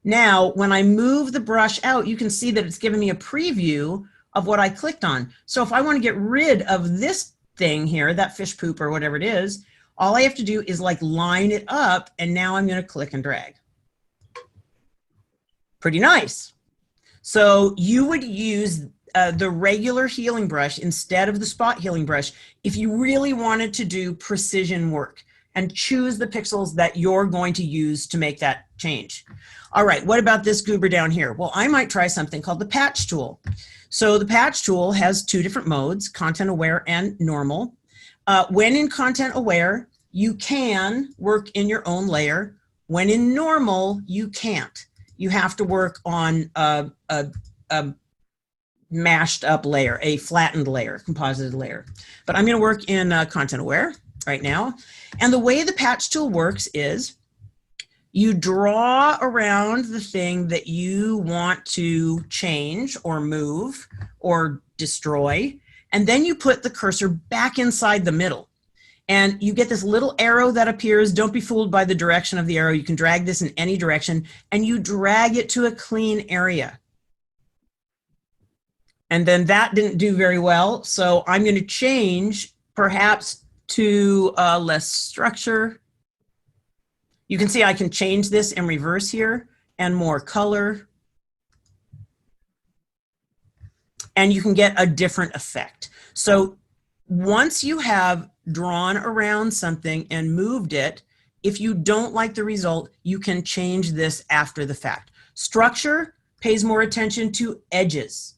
Now, when I move the brush out, you can see that it's giving me a preview of what I clicked on. So if I want to get rid of this thing here, that fish poop or whatever it is, all I have to do is like line it up, and now I'm going to click and drag. Pretty nice. So you would use the regular healing brush instead of the spot healing brush if you really wanted to do precision work and choose the pixels that you're going to use to make that change. All right, what about this goober down here? Well, I might try something called the patch tool. So the patch tool has 2 different modes, content aware and normal. When in content aware, you can work in your own layer. When in normal, you can't. You have to work on a mashed up layer, a flattened layer, composited layer. But I'm going to work in content aware right now. And the way the patch tool works is you draw around the thing that you want to change or move or destroy, and then you put the cursor back inside the middle. And you get this little arrow that appears. Don't be fooled by the direction of the arrow. You can drag this in any direction, and you drag it to a clean area. And then that didn't do very well, so I'm going to change perhaps to less structure. You can see I can change this in reverse here and more color. And you can get a different effect. So once you have drawn around something and moved it, if you don't like the result, you can change this after the fact. Structure pays more attention to edges.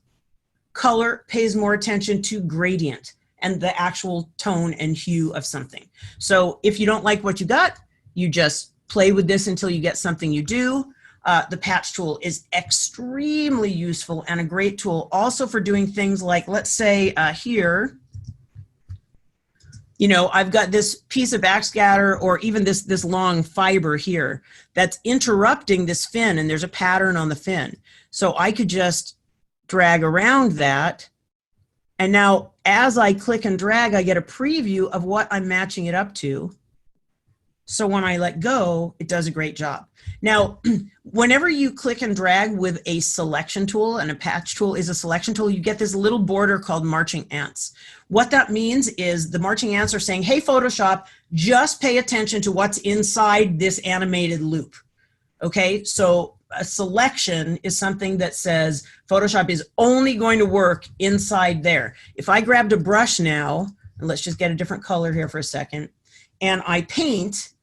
Color pays more attention to gradient and the actual tone and hue of something. So if you don't like what you got, you just play with this until you get something you do. The patch tool is extremely useful and a great tool also for doing things like, let's say here, I've got this piece of backscatter or even this long fiber here that's interrupting this fin, and there's a pattern on the fin. So I could just drag around that. And now as I click and drag, I get a preview of what I'm matching it up to. So when I let go, it does a great job. Now, whenever you click and drag with a selection tool, and a patch tool is a selection tool, you get this little border called marching ants. What that means is the marching ants are saying, hey, Photoshop, just pay attention to what's inside this animated loop. Okay, so a selection is something that says Photoshop is only going to work inside there. If I grabbed a brush now, and let's just get a different color here for a second, and I paint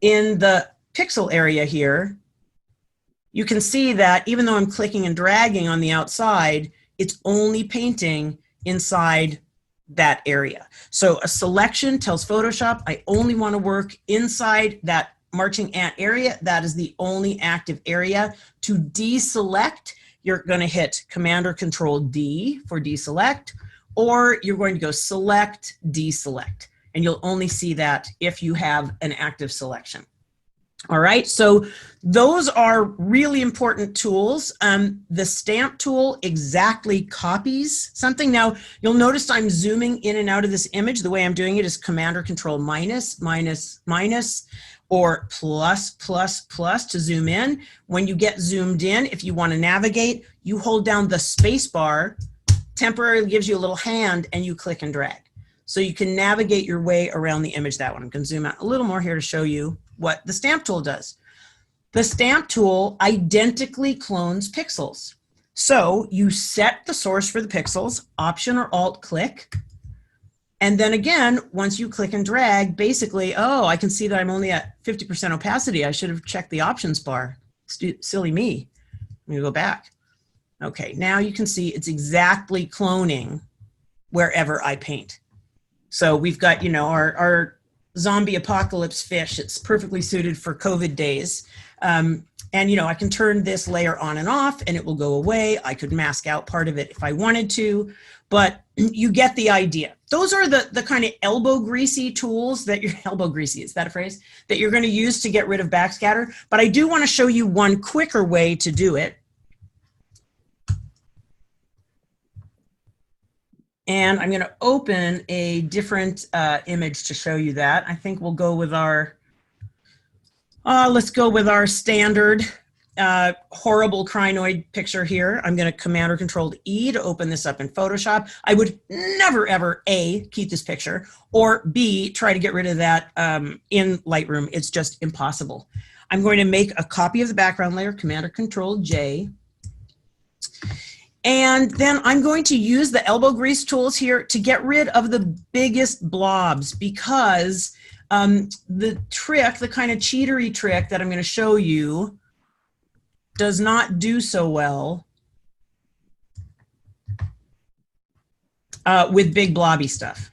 in the pixel area here, you can see that even though I'm clicking and dragging on the outside, it's only painting inside that area. So a selection tells Photoshop, I only want to work inside that marching ant area. That is the only active area. To deselect, you're going to hit Command or Control D for deselect, or you're going to go select, deselect, and you'll only see that if you have an active selection. All right, so those are really important tools. The stamp tool exactly copies something. Now, you'll notice I'm zooming in and out of this image. The way I'm doing it is Command or Control minus, minus, minus, or plus, plus, plus to zoom in. When you get zoomed in, if you want to navigate, you hold down the space bar, temporarily gives you a little hand, and you click and drag. So you can navigate your way around the image that way. I'm going to zoom out a little more here to show you what the stamp tool does. The stamp tool identically clones pixels. So you set the source for the pixels, Option or Alt click, and then again, once you click and drag, basically, oh, I can see that I'm only at 50% opacity. I should have checked the options bar. Silly me. I'm gonna go back. Okay, now you can see it's exactly cloning wherever I paint. So we've got, you know, our zombie apocalypse fish. It's perfectly suited for COVID days. And, you know, I can turn this layer on and off and it will go away. I could mask out part of it if I wanted to, but you get the idea. Those are the kind of elbow greasy tools that you're, elbow greasy, is that a phrase? That you're going to use to get rid of backscatter. But I do want to show you one quicker way to do it. And I'm going to open a different image to show you that. I think we'll go with our, let's go with our standard horrible crinoid picture here. I'm going to Command or Control E to open this up in Photoshop. I would never, ever, A, keep this picture, or B, try to get rid of that in Lightroom. It's just impossible. I'm going to make a copy of the background layer, Command or Control J. And then I'm going to use the elbow grease tools here to get rid of the biggest blobs, because the trick, the kind of cheatery trick that I'm going to show you, does not do so well with big blobby stuff.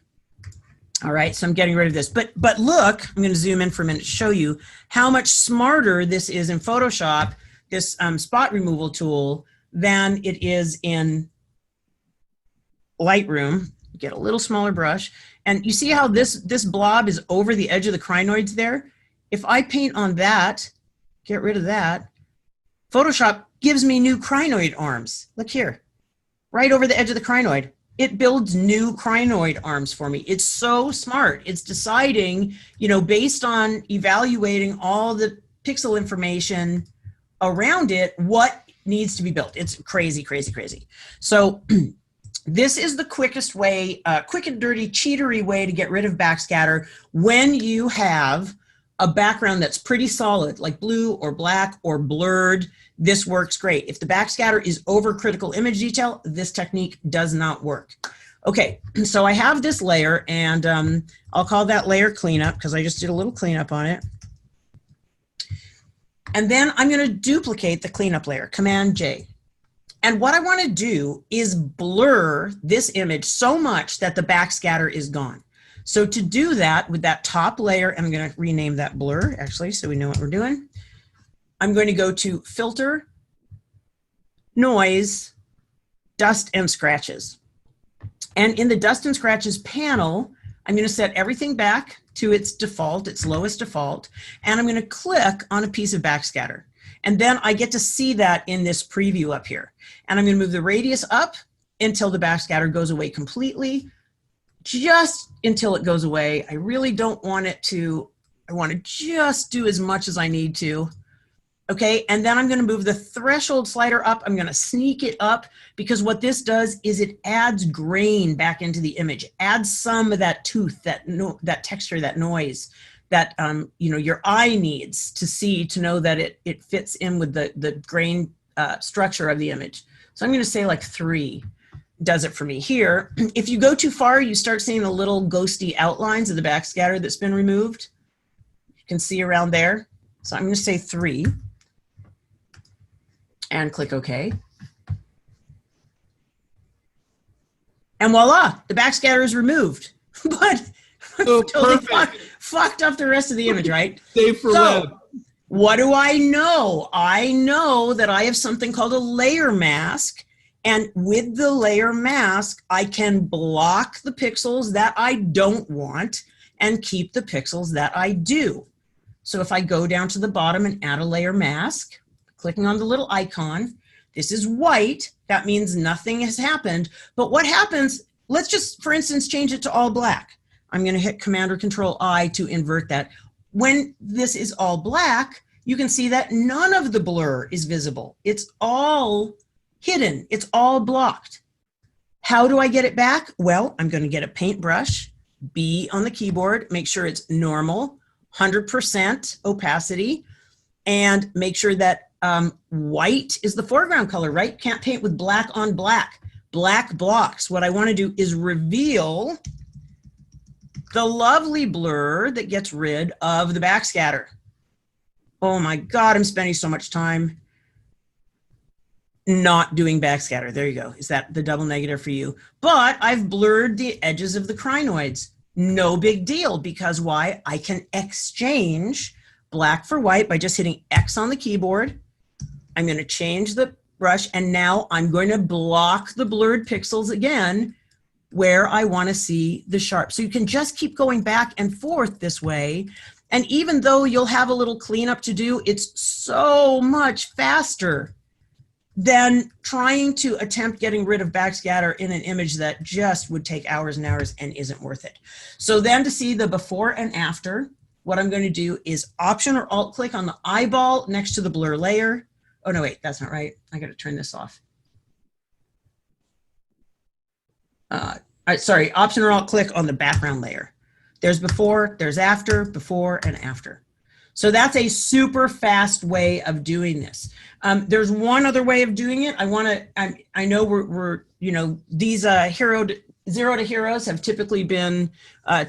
All right, so I'm getting rid of this. But look, I'm going to zoom in for a minute to show you how much smarter this is in Photoshop, this spot removal tool, than it is in Lightroom. Get a little smaller brush. And you see how this blob is over the edge of the crinoids there? If I paint on that, get rid of that, Photoshop gives me new crinoid arms. Look here, right over the edge of the crinoid. It builds new crinoid arms for me. It's so smart. It's deciding, you know, based on evaluating all the pixel information around it, what needs to be built. It's crazy, crazy, crazy. So this is the quickest way, quick and dirty, cheatery way to get rid of backscatter when you have a background that's pretty solid, like blue or black or blurred. This works great. If the backscatter is over critical image detail, this technique does not work. Okay, so I have this layer, and I'll call that layer cleanup because I just did a little cleanup on it. And then I'm going to duplicate the cleanup layer, Command J. And what I want to do is blur this image so much that the backscatter is gone. So to do that with that top layer, I'm going to rename that blur, actually, so we know what we're doing. I'm going to go to Filter, Noise, Dust and Scratches. And in the Dust and Scratches panel, I'm going to set everything back to its default, its lowest default, and I'm going to click on a piece of backscatter. And then I get to see that in this preview up here. And I'm going to move the radius up until the backscatter goes away completely, just until it goes away. I really don't want it to I want to just do as much as I need to. Okay, and then I'm going to move the threshold slider up. I'm going to sneak it up because what this does is it adds grain back into the image, adds some of that tooth, that texture, that noise that you know, your eye needs to see to know that it fits in with the grain structure of the image. So I'm going to say like 3 does it for me here. If you go too far, you start seeing the little ghosty outlines of the backscatter that's been removed. You can see around there. So I'm going to say 3. And click OK. And voila, the backscatter is removed. But Oh, totally perfect. fucked up the rest of the image, right? Save for So, web. what do I know? I know that I have something called a layer mask. And with the layer mask, I can block the pixels that I don't want and keep the pixels that I do. So if I go down to the bottom and add a layer mask, clicking on the little icon, this is white. That means nothing has happened. But what happens, let's just, for instance, change it to all black. I'm going to hit Command or Control I to invert that. When this is all black, you can see that none of the blur is visible. It's all hidden. It's all blocked. How do I get it back? Well, I'm going to get a paintbrush, B on the keyboard, make sure it's normal, 100% opacity, and make sure that white is the foreground color, right? Can't paint with black on black. Black blocks. What I want to do is reveal the lovely blur that gets rid of the backscatter. Oh my God, I'm spending so much time not doing backscatter. There you go. Is that the double negative for you? But I've blurred the edges of the crinoids. No big deal, because why? I can exchange black for white by just hitting X on the keyboard. I'm going to change the brush, and now I'm going to block the blurred pixels again where I want to see the sharp. So you can just keep going back and forth this way. And even though you'll have a little cleanup to do, it's so much faster than trying to attempt getting rid of backscatter in an image that just would take hours and hours and isn't worth it. So then to see the before and after, what I'm going to do is Option or Alt click on the eyeball next to the blur layer. Oh no, wait, that's not right. I got to turn this off. Sorry, Option or Alt click on the background layer. There's before, there's after, before, and after. So that's a super fast way of doing this. There's one other way of doing it. I know we're you know, these zero to heroes have typically been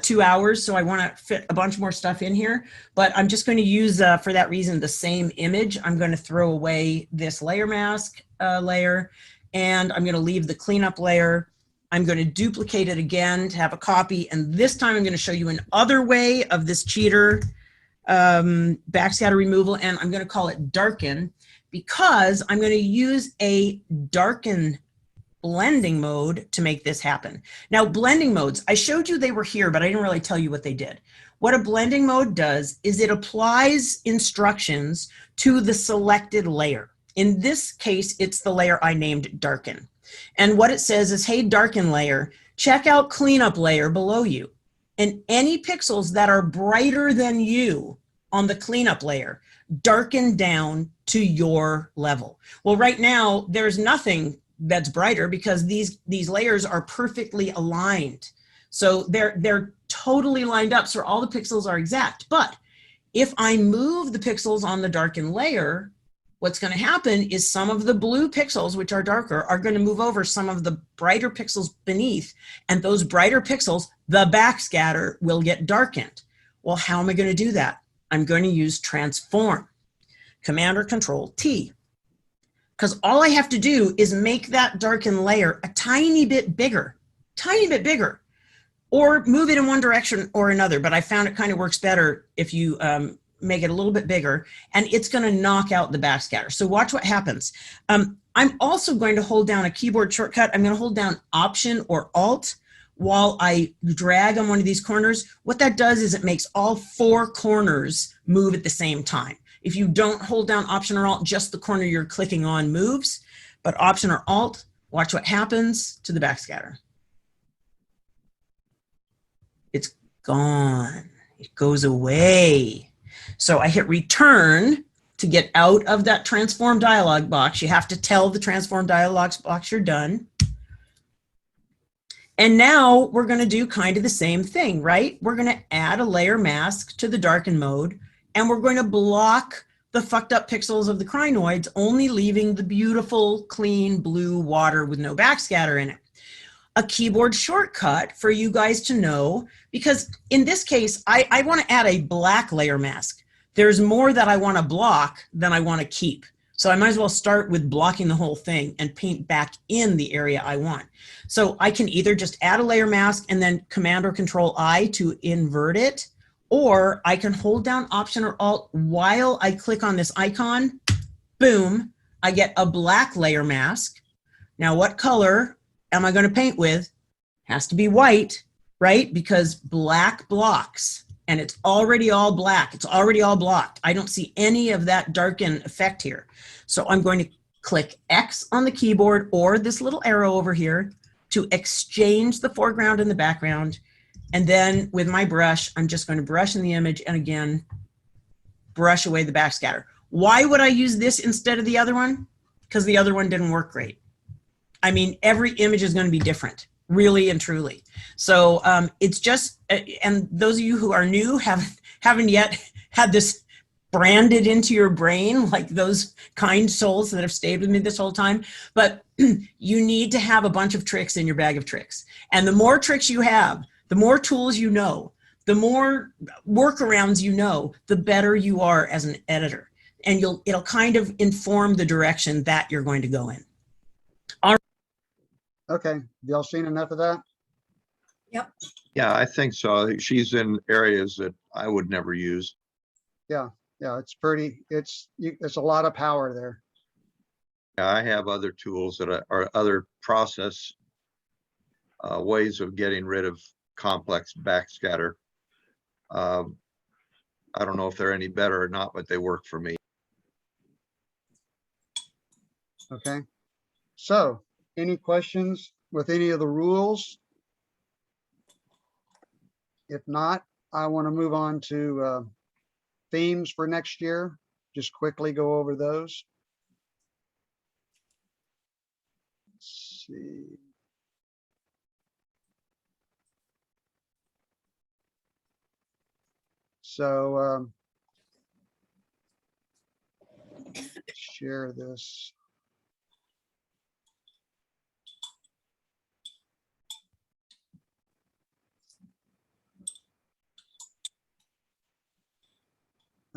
2 hours, so I want to fit a bunch more stuff in here. But I'm just going to use, for that reason, the same image. I'm going to throw away this layer mask layer, and I'm going to leave the cleanup layer. I'm going to duplicate it again to have a copy, and this time I'm going to show you another way of this cheater backscatter removal, and I'm going to call it Darken, because I'm going to use a Darken blending mode to make this happen. Now, blending modes, I showed you they were here, but I didn't really tell you what they did. What a blending mode does is it applies instructions to the selected layer. In this case, it's the layer I named Darken. And what it says is, hey, Darken layer, check out cleanup layer below you. And any pixels that are brighter than you on the cleanup layer, darken down to your level. Well, right now, there's nothing that's brighter because these layers are perfectly aligned. So they're totally lined up, so all the pixels are exact. But if I move the pixels on the darken layer, what's going to happen is some of the blue pixels, which are darker, are going to move over some of the brighter pixels beneath, and those brighter pixels, the backscatter, will get darkened. Well, how am I going to do that? I'm going to use transform, Command or Control T, because all I have to do is make that darken layer a tiny bit bigger, or move it in one direction or another. But I found it kind of works better if you make it a little bit bigger, and it's going to knock out the backscatter. So watch what happens. I'm also going to hold down a keyboard shortcut. I'm going to hold down Option or Alt while I drag on one of these corners. What that does is it makes all 4 corners move at the same time. If you don't hold down Option or Alt, just the corner you're clicking on moves. But Option or Alt, watch what happens to the backscatter. It's gone. It goes away. So I hit return to get out of that transform dialog box. You have to tell the transform dialog box you're done. And now we're going to do kind of the same thing, right? We're going to add a layer mask to the darken mode, and we're going to block the fucked up pixels of the crinoids, only leaving the beautiful, clean blue water with no backscatter in it. A keyboard shortcut for you guys to know, because in this case, I want to add a black layer mask. There's more that I want to block than I want to keep. So I might as well start with blocking the whole thing and paint back in the area I want. So I can either just add a layer mask and then Command or Control I to invert it, or I can hold down Option or Alt while I click on this icon. Boom, I get a black layer mask. Now what color am I going to paint with? Has to be white, right? Because black blocks, and it's already all black. It's already all blocked. I don't see any of that darken effect here. So I'm going to click X on the keyboard or this little arrow over here to exchange the foreground and the background. And then with my brush, I'm just going to brush in the image and again, brush away the backscatter. Why would I use this instead of the other one? Because the other one didn't work great. I mean, every image is going to be different, really and truly. So it's just, and those of you who are new haven't yet had this branded into your brain, like those kind souls that have stayed with me this whole time. But you need to have a bunch of tricks in your bag of tricks. And the more tricks you have, the more tools you know, the more workarounds you know, the better you are as an editor. And it'll kind of inform the direction that you're going to go in. Okay, have y'all seen enough of that? Yep. Yeah, I think so. She's in areas that I would never use. Yeah, it's pretty, it's a lot of power there. Yeah, I have other tools that are other process ways of getting rid of complex backscatter. I don't know if they're any better or not, but they work for me. Okay, so any questions with any of the rules? If not, I want to move on to themes for next year. Just quickly go over those. Let's see. So share this.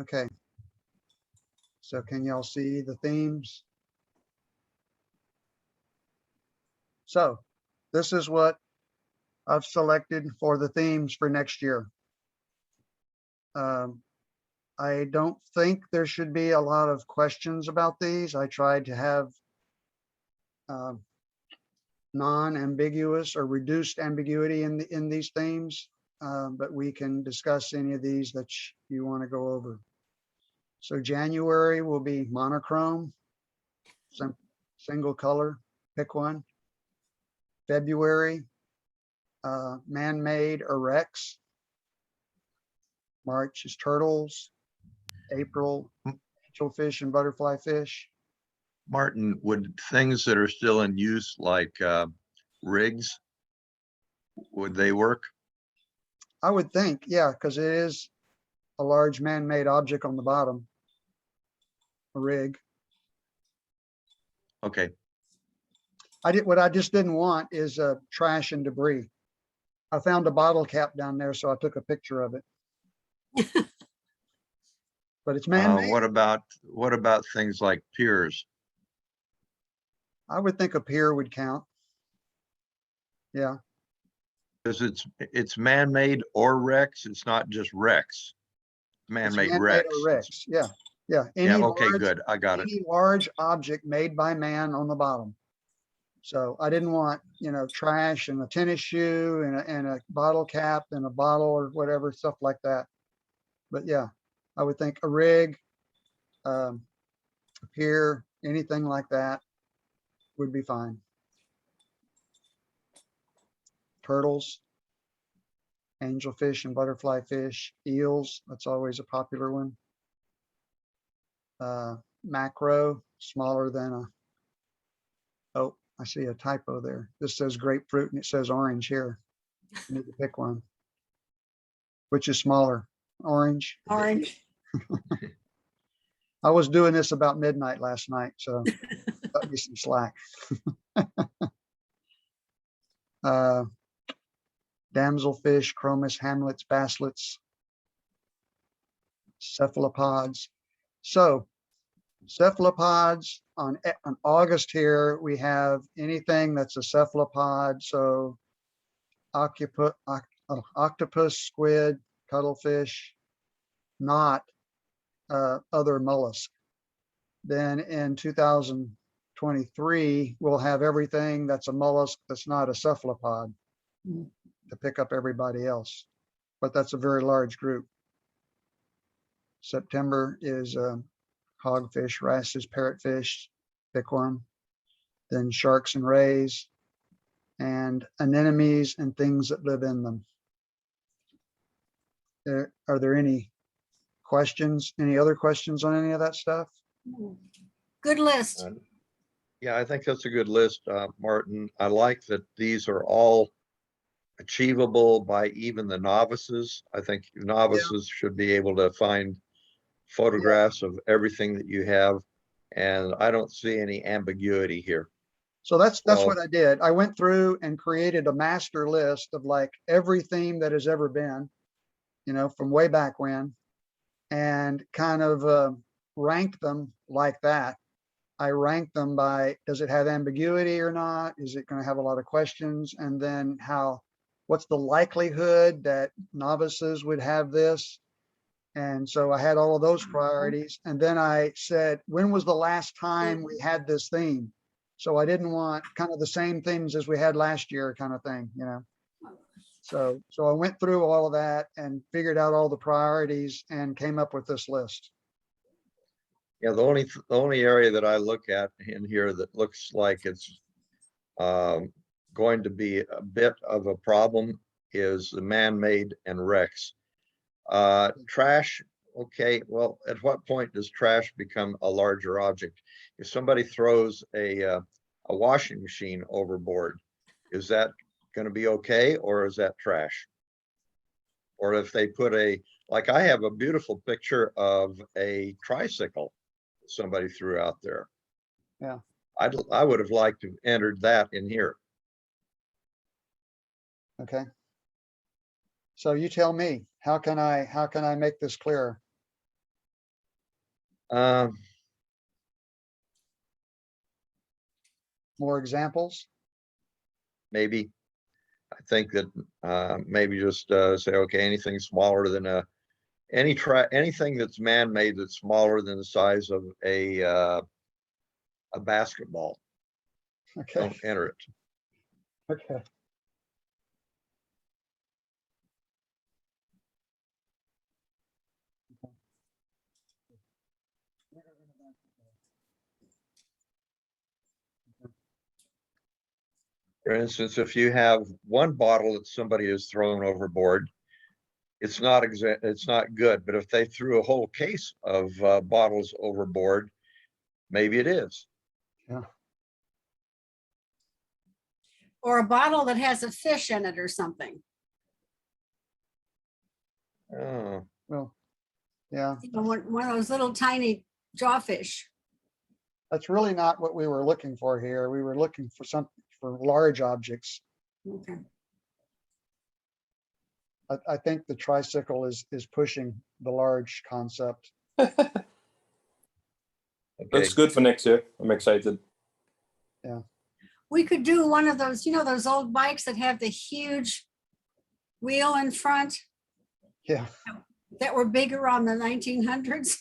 Okay. So can y'all see the themes? So this is what I've selected for the themes for next year. I don't think there should be a lot of questions about these. I tried to have non-ambiguous or reduced ambiguity in these themes, but we can discuss any of these that you want to go over. So January will be monochrome, single color, pick one. February, man-made or Rex. March is turtles. April, angelfish and butterfly fish. Martin, would things that are still in use like rigs, would they work? I would think, yeah, because it is a large man-made object on the bottom. A rig. Okay, What I just didn't want is trash and debris. I found a bottle cap down there, so I took a picture of it. But it's man-made. what about things like piers? I would think a pier would count. Yeah. Because it's man-made or Rex, it's not just Rex. It's Man-made man-made Rex. or Rex. Yeah. Yeah. Yeah, okay, good. I got it. Any large object made by man on the bottom. So I didn't want, trash and a tennis shoe and a bottle cap and a bottle or whatever, stuff like that. But yeah, I would think a rig, a pier, anything like that would be fine. Turtles, angelfish and butterfly fish, eels, that's always a popular one. Macro, smaller than a, oh, I see a typo there. This says grapefruit and it says orange here. You need to pick one. Which is smaller, orange? Orange. I was doing this about midnight last night, so cut me some slack. Damselfish, chromis, hamlets, basslets, cephalopods. So cephalopods on August here, we have anything that's a cephalopod. So octopus, squid, cuttlefish, not other mollusk. Then in 2023, we'll have everything that's a mollusk that's not a cephalopod to pick up everybody else. But that's a very large group. September is hogfish, wrasses, parrotfish, pickworm, then sharks and rays, and anemones and things that live in them. Are there any questions? Any other questions on any of that stuff? Good list. Yeah, I think that's a good list, Martin. I like that these are all achievable by even the novices. I think novices should be able to find photographs of everything that you have, and I don't see any ambiguity here. So that's Well- what I did. I went through and created a master list of like every theme that has ever been, you know, from way back when, and kind of ranked them like that. I ranked them by, does it have ambiguity or not? Is it going to have a lot of questions? And then what's the likelihood that novices would have this? And so I had all of those priorities. And then I said, when was the last time we had this theme? So I didn't want kind of the same things as we had last year kind of thing, you know? So I went through all of that and figured out all the priorities and came up with this list. Yeah, the only area that I look at in here that looks like it's going to be a bit of a problem is the man-made and wrecks. Trash, okay, well, at what point does trash become a larger object? If somebody throws a washing machine overboard, is that going to be okay, or is that trash? Or if they put like I have a beautiful picture of a tricycle somebody threw out there. Yeah. I would have liked to have entered that in here. Okay. So you tell me, how can I make this clearer? More examples? Maybe. I think that maybe just say, okay, anything smaller than anything that's man-made that's smaller than the size of a basketball. Okay. Don't enter it. Okay. For instance, if you have one bottle that somebody has thrown overboard, it's not good. But if they threw a whole case of bottles overboard, maybe it is. Yeah. Or a bottle that has a fish in it or something. Oh, Well, yeah, You know, one of those little tiny jawfish. that's really not what we were looking for here. We were looking for something for large objects. Okay. I think the tricycle is pushing the large concept. okay. Looks good for next year. I'm excited. We could do one of those, you know, those old bikes that have the huge wheel in front Yeah, that were big around the 1900s.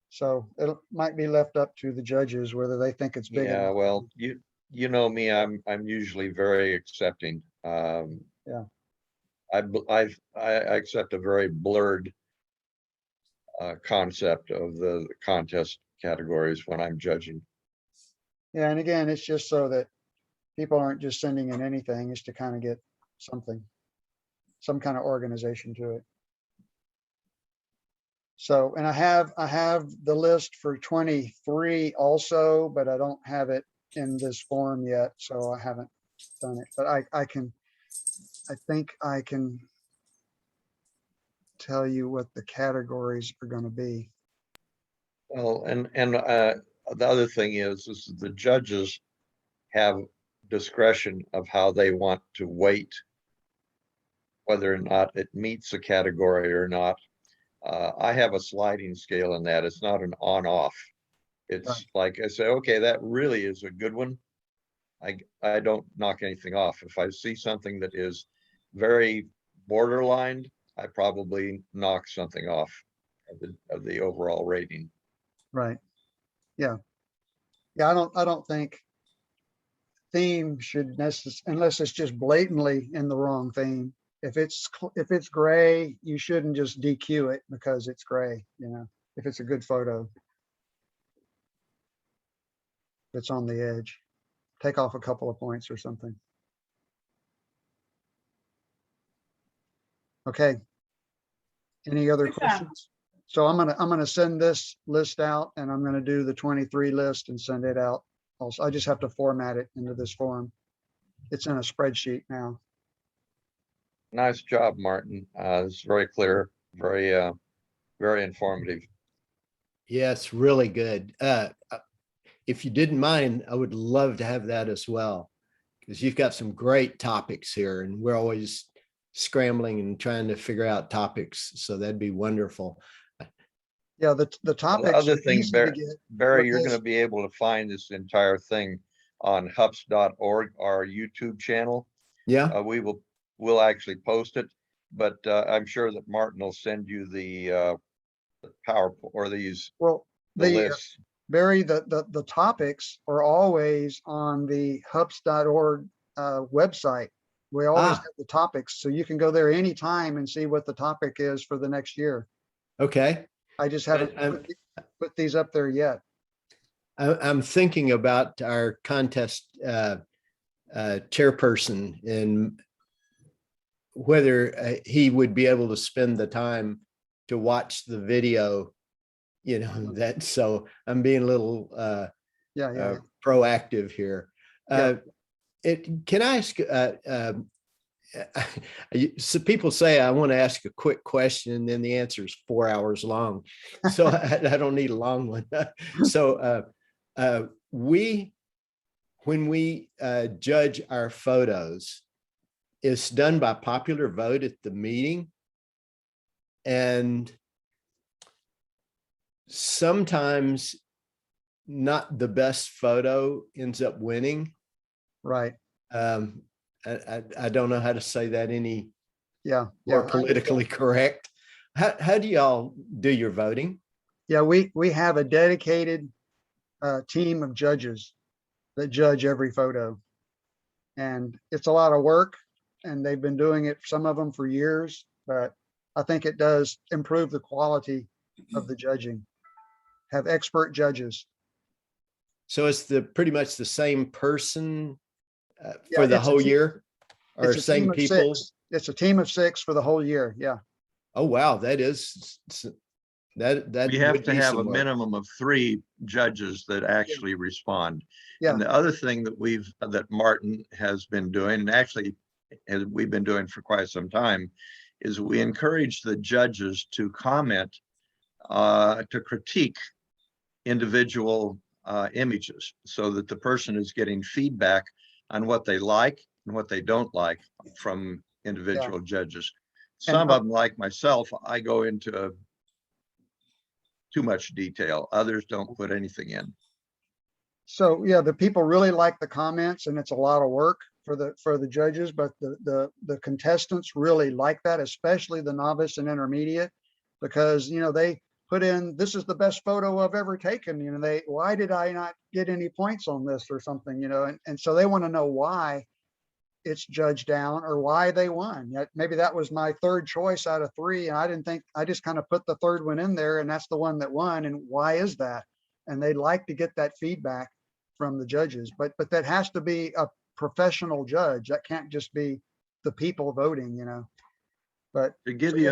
so it might be left up to the judges whether they think it's big Yeah, enough. well, you know me, I'm usually very accepting. Yeah. I accept a very blurred concept of the contest categories when I'm judging. Yeah, and again, it's just so that people aren't just sending in anything, is to kind of get something, some kind of organization to it. So, and I have the list for 23 also, but I don't have it in this form yet, so I haven't done it. But I think I can tell you what the categories are going to be. Well, and the other thing is the judges have discretion of how they want to weight whether or not it meets the category or not. I have a sliding scale in that. It's not an on-off. It's Right. like I say, okay, that really is a good one. I don't knock anything off. If I see something that is very borderline, I probably knock something off of the overall rating. Right. Yeah. Yeah, I don't think theme should necessarily, unless it's just blatantly in the wrong theme. If it's gray, you shouldn't just DQ it because it's gray, you know, if it's a good photo. It's on the edge. Take off a couple of points or something. Okay. Any other Good job. questions? So I'm gonna send this list out, and I'm gonna do the 23 list and send it out. Also, I just have to format it into this form. It's in a spreadsheet now. Nice job, Martin. It's very clear, very informative. Yes, really good. If you didn't mind, I would love to have that as well, because you've got some great topics here, and we're always scrambling and trying to figure out topics. So that'd be wonderful. Yeah, the topics Other are thing, easy to get. Barry, you're because- going to be able to find this entire thing on hups.org, our YouTube channel. Yeah. We'll actually post it, but I'm sure that Martin will send you the PowerPoint or these Well, the lists. Barry, the topics are always on the hups.org website. We always have the topics, so you can go there anytime and see what the topic is for the next year. Okay. I just haven't put these up there yet. I'm thinking about our contest chairperson and whether he would be able to spend the time to watch the video, you know, that, so I'm being a little Yeah. proactive here. Yeah. Can I ask, so people say I want to ask a quick question and then the answer is 4 hours long. So I don't need a long one. So when we judge our photos, it's done by popular vote at the meeting. And sometimes not the best photo ends up winning. Right. I don't know how to say that any more Yeah. politically correct. How do y'all do your voting? Yeah, we have a dedicated team of judges that judge every photo. And it's a lot of work, and they've been doing it, some of them for years, but I think it does improve the quality of the judging. Have expert judges. So it's pretty much the same person Yeah, for the it's a whole team- year, or It's a same team of people? 6. It's a team of 6 for the whole year. Yeah. Oh, wow. That We have would to be have some a work. minimum of 3 judges that actually respond. Yeah. And the other thing that Martin has been doing, and actually we've been doing for quite some time, is we encourage the judges to comment, to critique individual images, so that the person is getting feedback on what they like and what they don't like from individual judges. Some of them, like myself, I go into too much detail. Others don't put anything in. So yeah, the people really like the comments, and it's a lot of work for the judges, but the contestants really like that, especially the novice and intermediate, because, you know, they put in, this is the best photo I've ever taken. You know, why did I not get any points on this or something, you know, and so they want to know why it's judged down or why they won. Maybe that was my 3rd choice out of 3. And I didn't think, I just kind of put the 3rd one in there, and that's the one that won. And why is that? And they'd like to get that feedback from the judges, but that has to be professional judge. That can't just be the people voting, you know. But To give you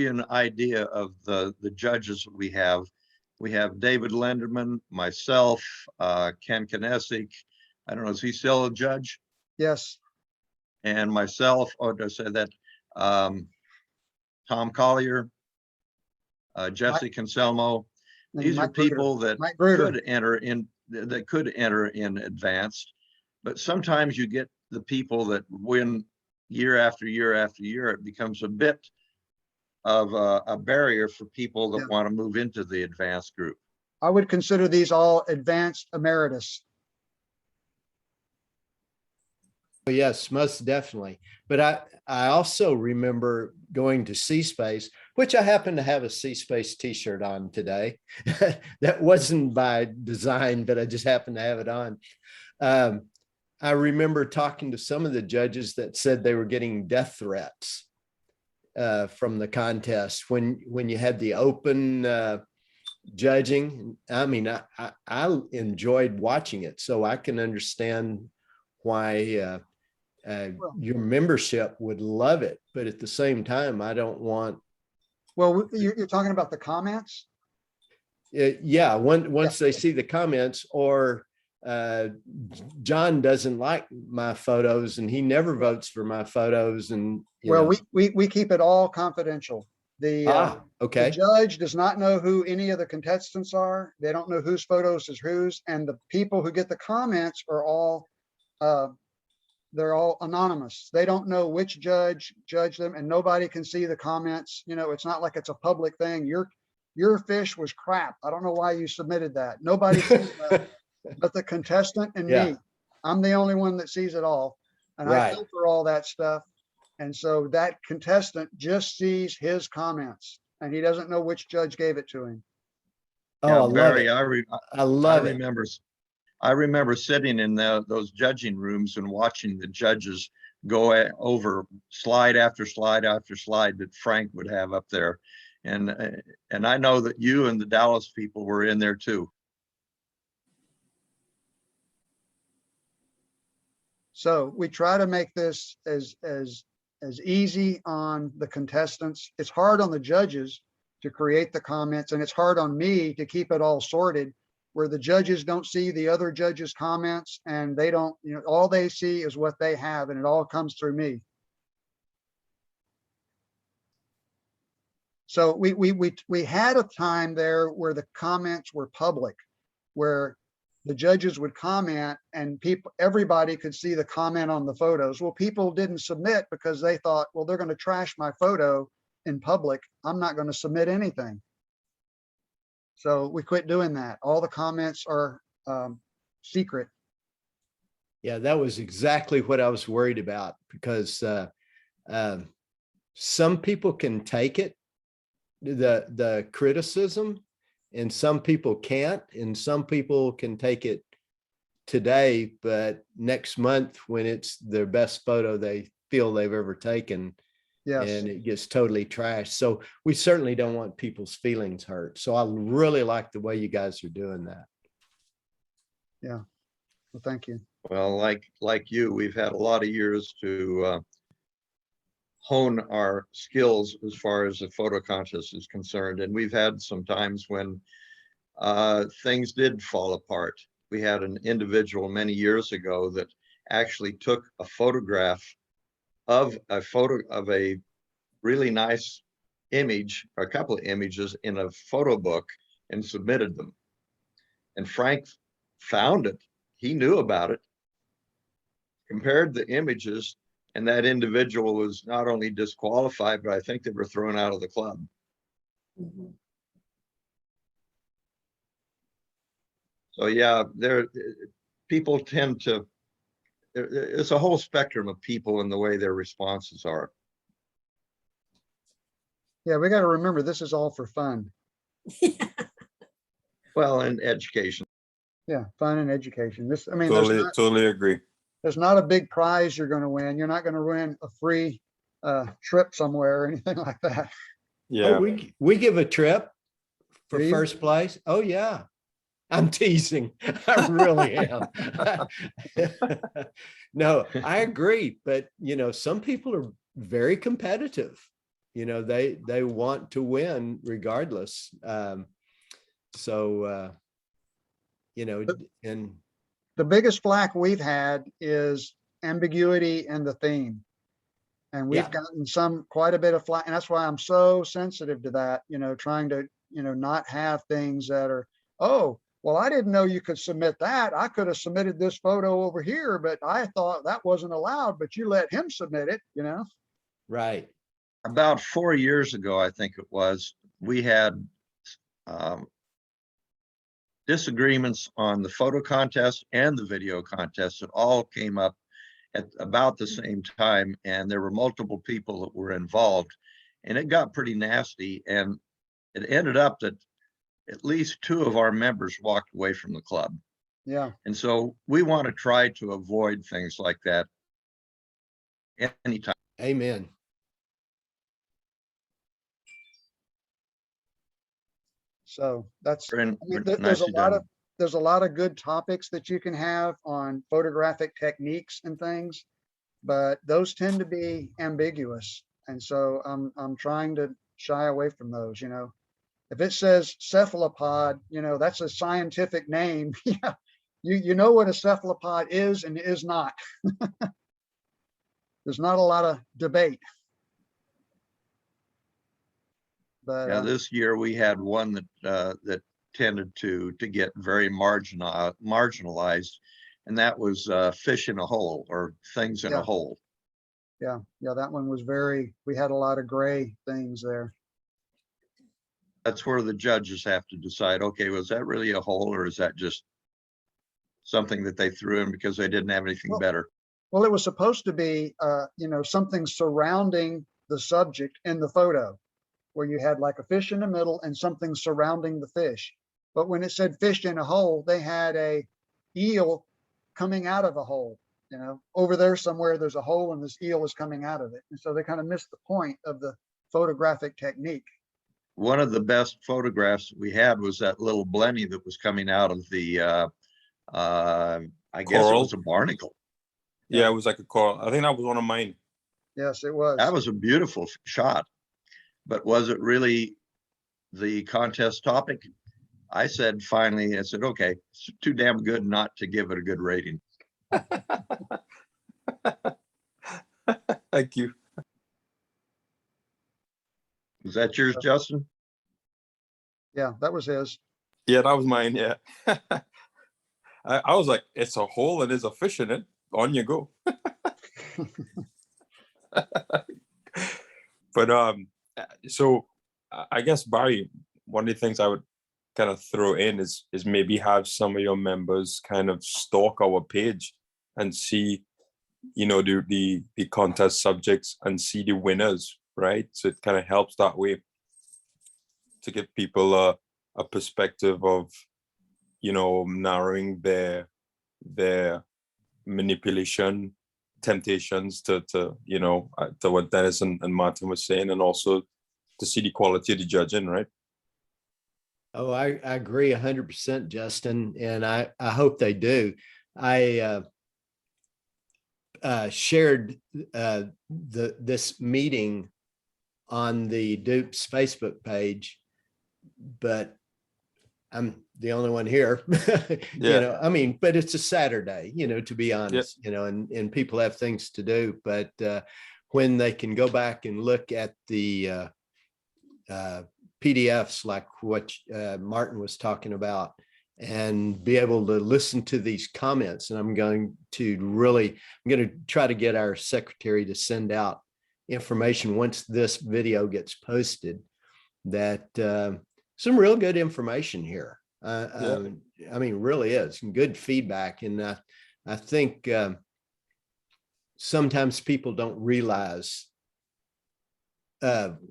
an idea of the judges that we have David Lenderman, myself, Ken Kinesic. I don't know, is he still a judge? yes, And myself, or to say that, Tom Collier, Jesse Conselmo. and These are Mike Bruder. people that Mike Bruder. could enter in advanced, but sometimes you get the people that win year after year after year. It becomes a bit of a barrier for people that Yeah. want to move into the advanced group. I would consider these all advanced emeritus. Yes, most definitely. But I also remember going to C-Space, which I happen to have a C-Space t-shirt on today. That wasn't by design, but I just happened to have it on. I remember talking to some of the judges that said they were getting death threats from the contest when you had the open judging. I mean, I enjoyed watching it, so I can understand why your membership would love it, but at the same time, I don't want. Well, you're talking about the comments? Yeah, once they see the comments, or John doesn't like my photos and he never votes for my photos, and Well, we keep it all confidential. The okay. judge does not know who any of the contestants are. They don't know whose photos is whose, and the people who get the comments are all they're all anonymous. They don't know which judge judged them, and nobody can see the comments. You know, it's not like it's a public thing. Your fish was crap. I don't know why you submitted that. Nobody sees that but the contestant and Yeah. me. I'm the only one that sees it all. And I Right. filter all that stuff. And so that contestant just sees his comments and he doesn't know which judge gave it to him. Oh, Yeah, I love Barry, it. I I love it. remember sitting in those judging rooms and watching the judges go over slide after slide after slide that Frank would have up there. And I know that you and the Dallas people were in there too. So we try to make this as easy on the contestants. It's hard on the judges to create the comments, and it's hard on me to keep it all sorted, where the judges don't see the other judges' comments, and they don't, you know, all they see is what they have, and it all comes through me. So we had a time there where the comments were public, where the judges would comment and everybody could see the comment on the photos. Well, people didn't submit because they thought, well, they're going to trash my photo in public. I'm not going to submit anything. So we quit doing that. All the comments are secret. Yeah, that was exactly what I was worried about, because some people can take it, the criticism, and some people can't, and some people can take it today, but next month when it's their best photo they feel they've ever taken, Yes. and it gets totally trashed. So we certainly don't want people's feelings hurt. So I really like the way you guys are doing that. Yeah. Well, thank you. Well, like you, we've had a lot of years to hone our skills as far as the photo contest is concerned. And we've had some times when things did fall apart. We had an individual many years ago that actually took a photograph of a really nice image, or a couple of images in a photo book, and submitted them. And Frank found it. He knew about it, compared the images, and that individual was not only disqualified, but I think they were thrown out of the club. Mhm. So yeah, people tend to, it's a whole spectrum of people and the way their responses are. Yeah, we got to remember this is all for fun. Well, and education. Yeah, fun and education. This, I mean, there's Totally agree. not a big prize you're going to win. You're not going to win a free trip somewhere or anything like that. Yeah. Oh, we give a trip for Do you? first place. Oh yeah. I'm teasing. I really am. No, I agree. But, some people are very competitive. They want to win regardless. So, and The biggest flack we've had is ambiguity in the theme. And we've Yeah. gotten quite a bit of flack. And that's why I'm so sensitive to that, trying to, not have things that are, oh, well, I didn't know you could submit that. I could have submitted this photo over here, but I thought that wasn't allowed, but you let him submit it, right. About 4 years ago, I think it was, we had disagreements on the photo contest and the video contest. It all came up at about the same time, and there were multiple people that were involved, and it got pretty nasty. And it ended up that at least 2 of our members walked away from the club. Yeah. And so we want to try to avoid things like that anytime. Amen. So that's, And there's nicely done. there's a lot of good topics that you can have on photographic techniques and things, but those tend to be ambiguous. And so I'm trying to shy away from those, If it says cephalopod, that's a scientific name. Yeah. You know what a cephalopod is and is not. There's not a lot of debate. But Yeah, this year we had one that tended to get very marginalized, and that was fish in a hole, or things in a Yeah. hole. yeah, that one was we had a lot of gray things there. That's where the judges have to decide, okay, was that really a hole, or is that just something that they threw in because they didn't have anything Well, better? Well, it was supposed to be, something surrounding the subject in the photo, where you had like a fish in the middle and something surrounding the fish. But when it said fish in a hole, they had a eel coming out of a hole, over there somewhere, there's a hole and this eel is coming out of it. And so they kind of missed the point of the photographic technique. One of the best photographs we had was that little blenny that was coming out of the, I guess it Coral. was a barnacle. Yeah, it was like a call. I think that was one of mine. Yes, it was. That was a beautiful shot, but was it really the contest topic? I said, finally, I said, okay, it's too damn good not to give it a good rating. Thank you. Was that yours, Justin? Yeah, that was his. Yeah, that was mine. Yeah. I was like, it's a hole and there's a fish in it. On you go. But so I guess, Barry, one of the things I would kind of throw in is maybe have some of your members kind of stalk our page and see, the contest subjects and see the winners, right? So it kind of helps that way to give people a perspective of, narrowing their manipulation temptations to what Dennis and Martin was saying, and also to see the quality of the judging, right? Oh, I agree 100%, Justin, and I hope they do. I shared this meeting on the Dupes Facebook page, but I'm the only one here. Yeah. But it's a Saturday, to be honest, and people have things to do. But when they can go back and look at the PDFs like what Martin was talking about, and be able to listen to these comments, and I'm going to try to get our secretary to send out information once this video gets posted, that some real good information here. Really is good feedback. And I think sometimes people don't realize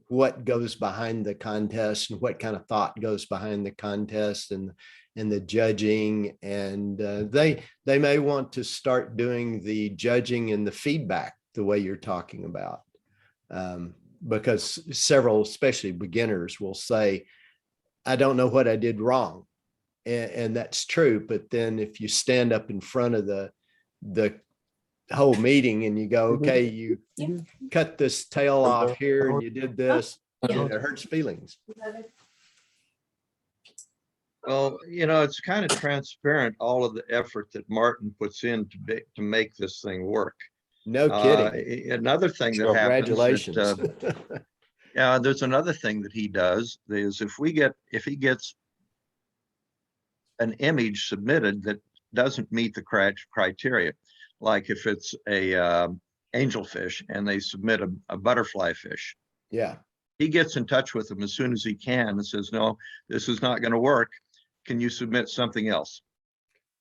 what goes behind the contest and what kind of thought goes behind the contest and the judging. And they may want to start doing the judging and the feedback the way you're talking about. Because several, especially beginners, will say, I don't know what I did wrong. and that's true. But then if you stand up in front of the whole meeting and you go, okay, you cut this tail off here and you did this, and it hurts feelings. Well, it's kind of transparent, all of the effort that Martin puts in to make this thing work. No kidding. Another thing that happens. Congratulations. Yeah, there's another thing that he does is if he gets an image submitted that doesn't meet the criteria, like if it's a angelfish and they submit a butterfly fish. Yeah. He gets in touch with them as soon as he can and says, no, this is not going to work. Can you submit something else?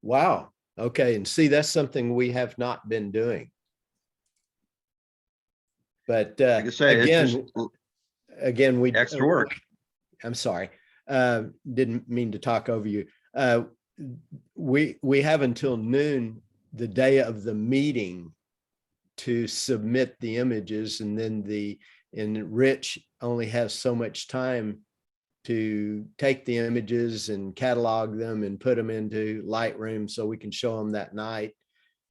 Wow. Okay. And see, that's something we have not been doing. But Like I say, again, we extra work. I'm sorry. Didn't mean to talk over you. We have until noon, the day of the meeting, to submit the images, and then Rich only has so much time to take the images and catalog them and put them into Lightroom so we can show them that night.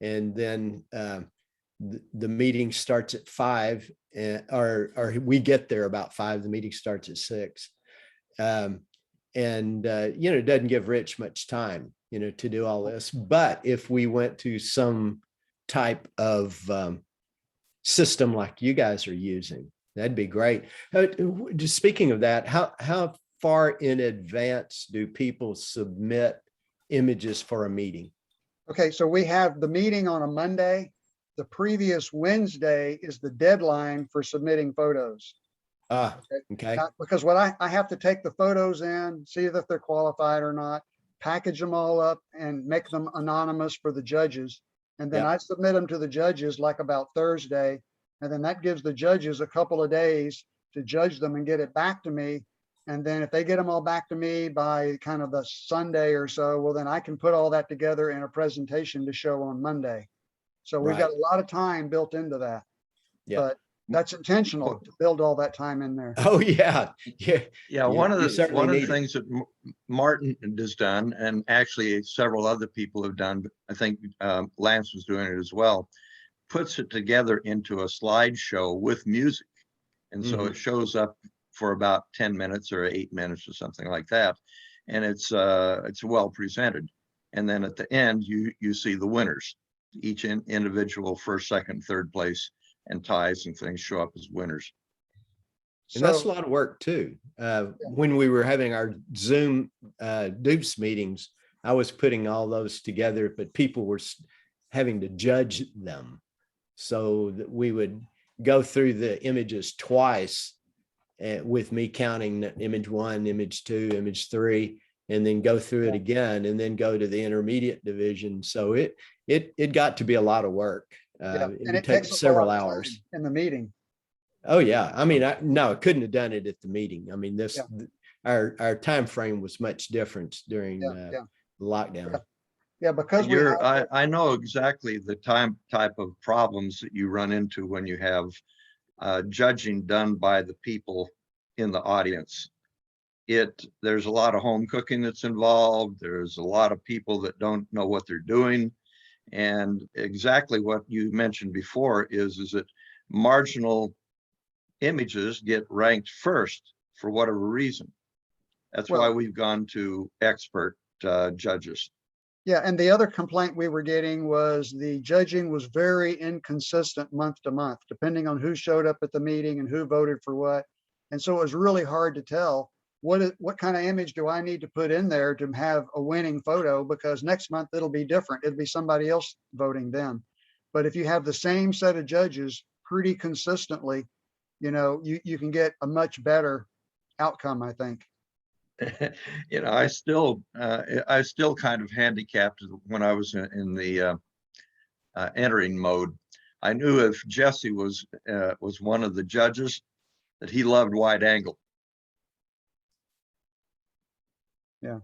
And then the meeting starts at 5, or we get there about 5. The meeting starts at 6. It doesn't give Rich much time, to do all this. But if we went to some type of system like you guys are using, that'd be great. Just speaking of that, how far in advance do people submit images for a meeting? Okay, so we have the meeting on a Monday. The previous Wednesday is the deadline for submitting photos. Okay. Because what I have to take the photos in, see if they're qualified or not, package them all up and make them anonymous for the judges. And then I submit them to the judges like about Thursday. And then that gives the judges a couple of days to judge them and get it back to me. And then if they get them all back to me by kind of the Sunday or so, well, then I can put all that together in a presentation to show on Monday. So we've got a lot of time built into that. Yeah. But that's intentional to build all that time in there. Oh yeah. Yeah. One of the certainly things that Martin has done, and actually several other people have done, but I think Lance was doing it as well, puts it together into a slideshow with music. And so it shows up for about 10 minutes or 8 minutes or something like that. And it's well presented. And then at the end, you see the winners, each individual first, second, third place, and ties and things show up as winners. And that's a lot of work too. When we were having our Zoom dupes meetings, I was putting all those together, but people were having to judge them. So that we would go through the images twice with me counting image 1, image 2, image 3, and then go through it again, and then go to the intermediate division. So it got to be a lot of work. And it it takes takes several hours in the meeting. Oh yeah. I mean, I couldn't have done it at the meeting. I mean, our time frame was much different during lockdown. Yeah, because I know exactly the type of problems that you run into when you have judging done by the people in the audience. There's a lot of home cooking that's involved. There's a lot of people that don't know what they're doing. And exactly what you mentioned before is that marginal images get ranked first for whatever reason. That's why we've gone to expert judges. Yeah, and the other complaint we were getting was the judging was very inconsistent month to month, depending on who showed up at the meeting and who voted for what. And so it was really hard to tell what kind of image do I need to put in there to have a winning photo, because next month it'll be different. It'll be somebody else voting then. But if you have the same set of judges pretty consistently, you can get a much better outcome, I think. I still kind of handicapped when I was in the entering mode. I knew if Jesse was one of the judges, that he loved wide angle. Yeah,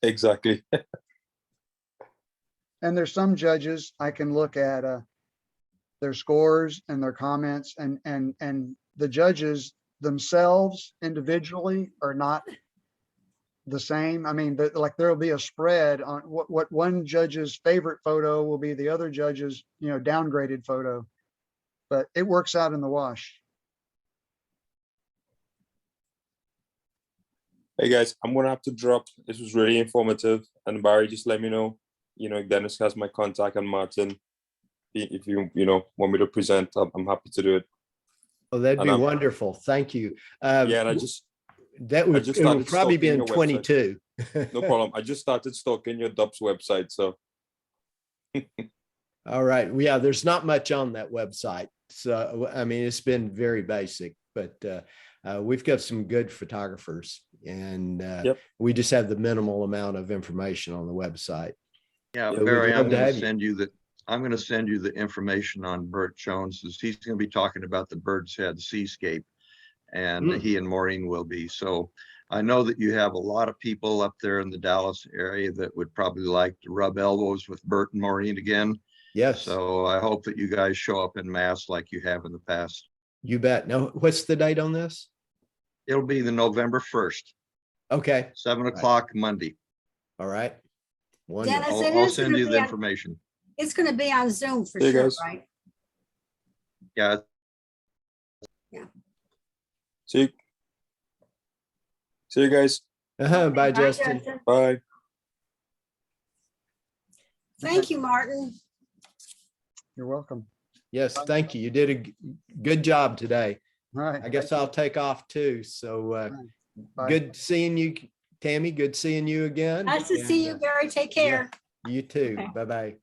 exactly. And there's some judges I can look at their scores and their comments, and the judges themselves individually are not the same. I mean, like there'll be a spread on what one judge's favorite photo will be the other judge's, downgraded photo. But it works out in the wash. Hey guys, I'm gonna have to drop. This was really informative. And Barry, just let me know. Dennis has my contact, and Martin, if you want me to present, I'm happy to do it. Oh, that'd And be wonderful. Thank you. Yeah, and I just It will probably be stalking in your website. 22. No problem. I just started stalking your DUPS website, so. All right. Yeah, there's not much on that website. So, I mean, it's been very basic, but we've got some good photographers, and Yep. we just have the minimal amount of information on the website. Yeah, Yeah, we'd Barry, love I'm to going have to you. send you the information on Bert Jones. He's going to be talking about the Bird's Head Seascape, and he and Maureen will be. So I know that you have a lot of people up there in the Dallas area that would probably like to rub elbows with Bert and Maureen again. Yes. So I hope that you guys show up en masse like you have in the past. You bet. Now, what's the date on this? It'll be the November 1st, Okay. 7 o'clock Monday. All right. Wonderful. Dennis, it I'll is send gonna you be the on- information. It's going to be on Zoom for Hey, sure, guys. right? Yeah, See you guys. Bye, Bye, Justin. Bye. Thank you, Martin. You're welcome. Yes, thank you. You did a good job today. All right. I guess I'll take off too. So Bye. good seeing you, Tammy. Good seeing you again. Nice to see you, And, Barry. Take care. you too. Okay. Bye-bye.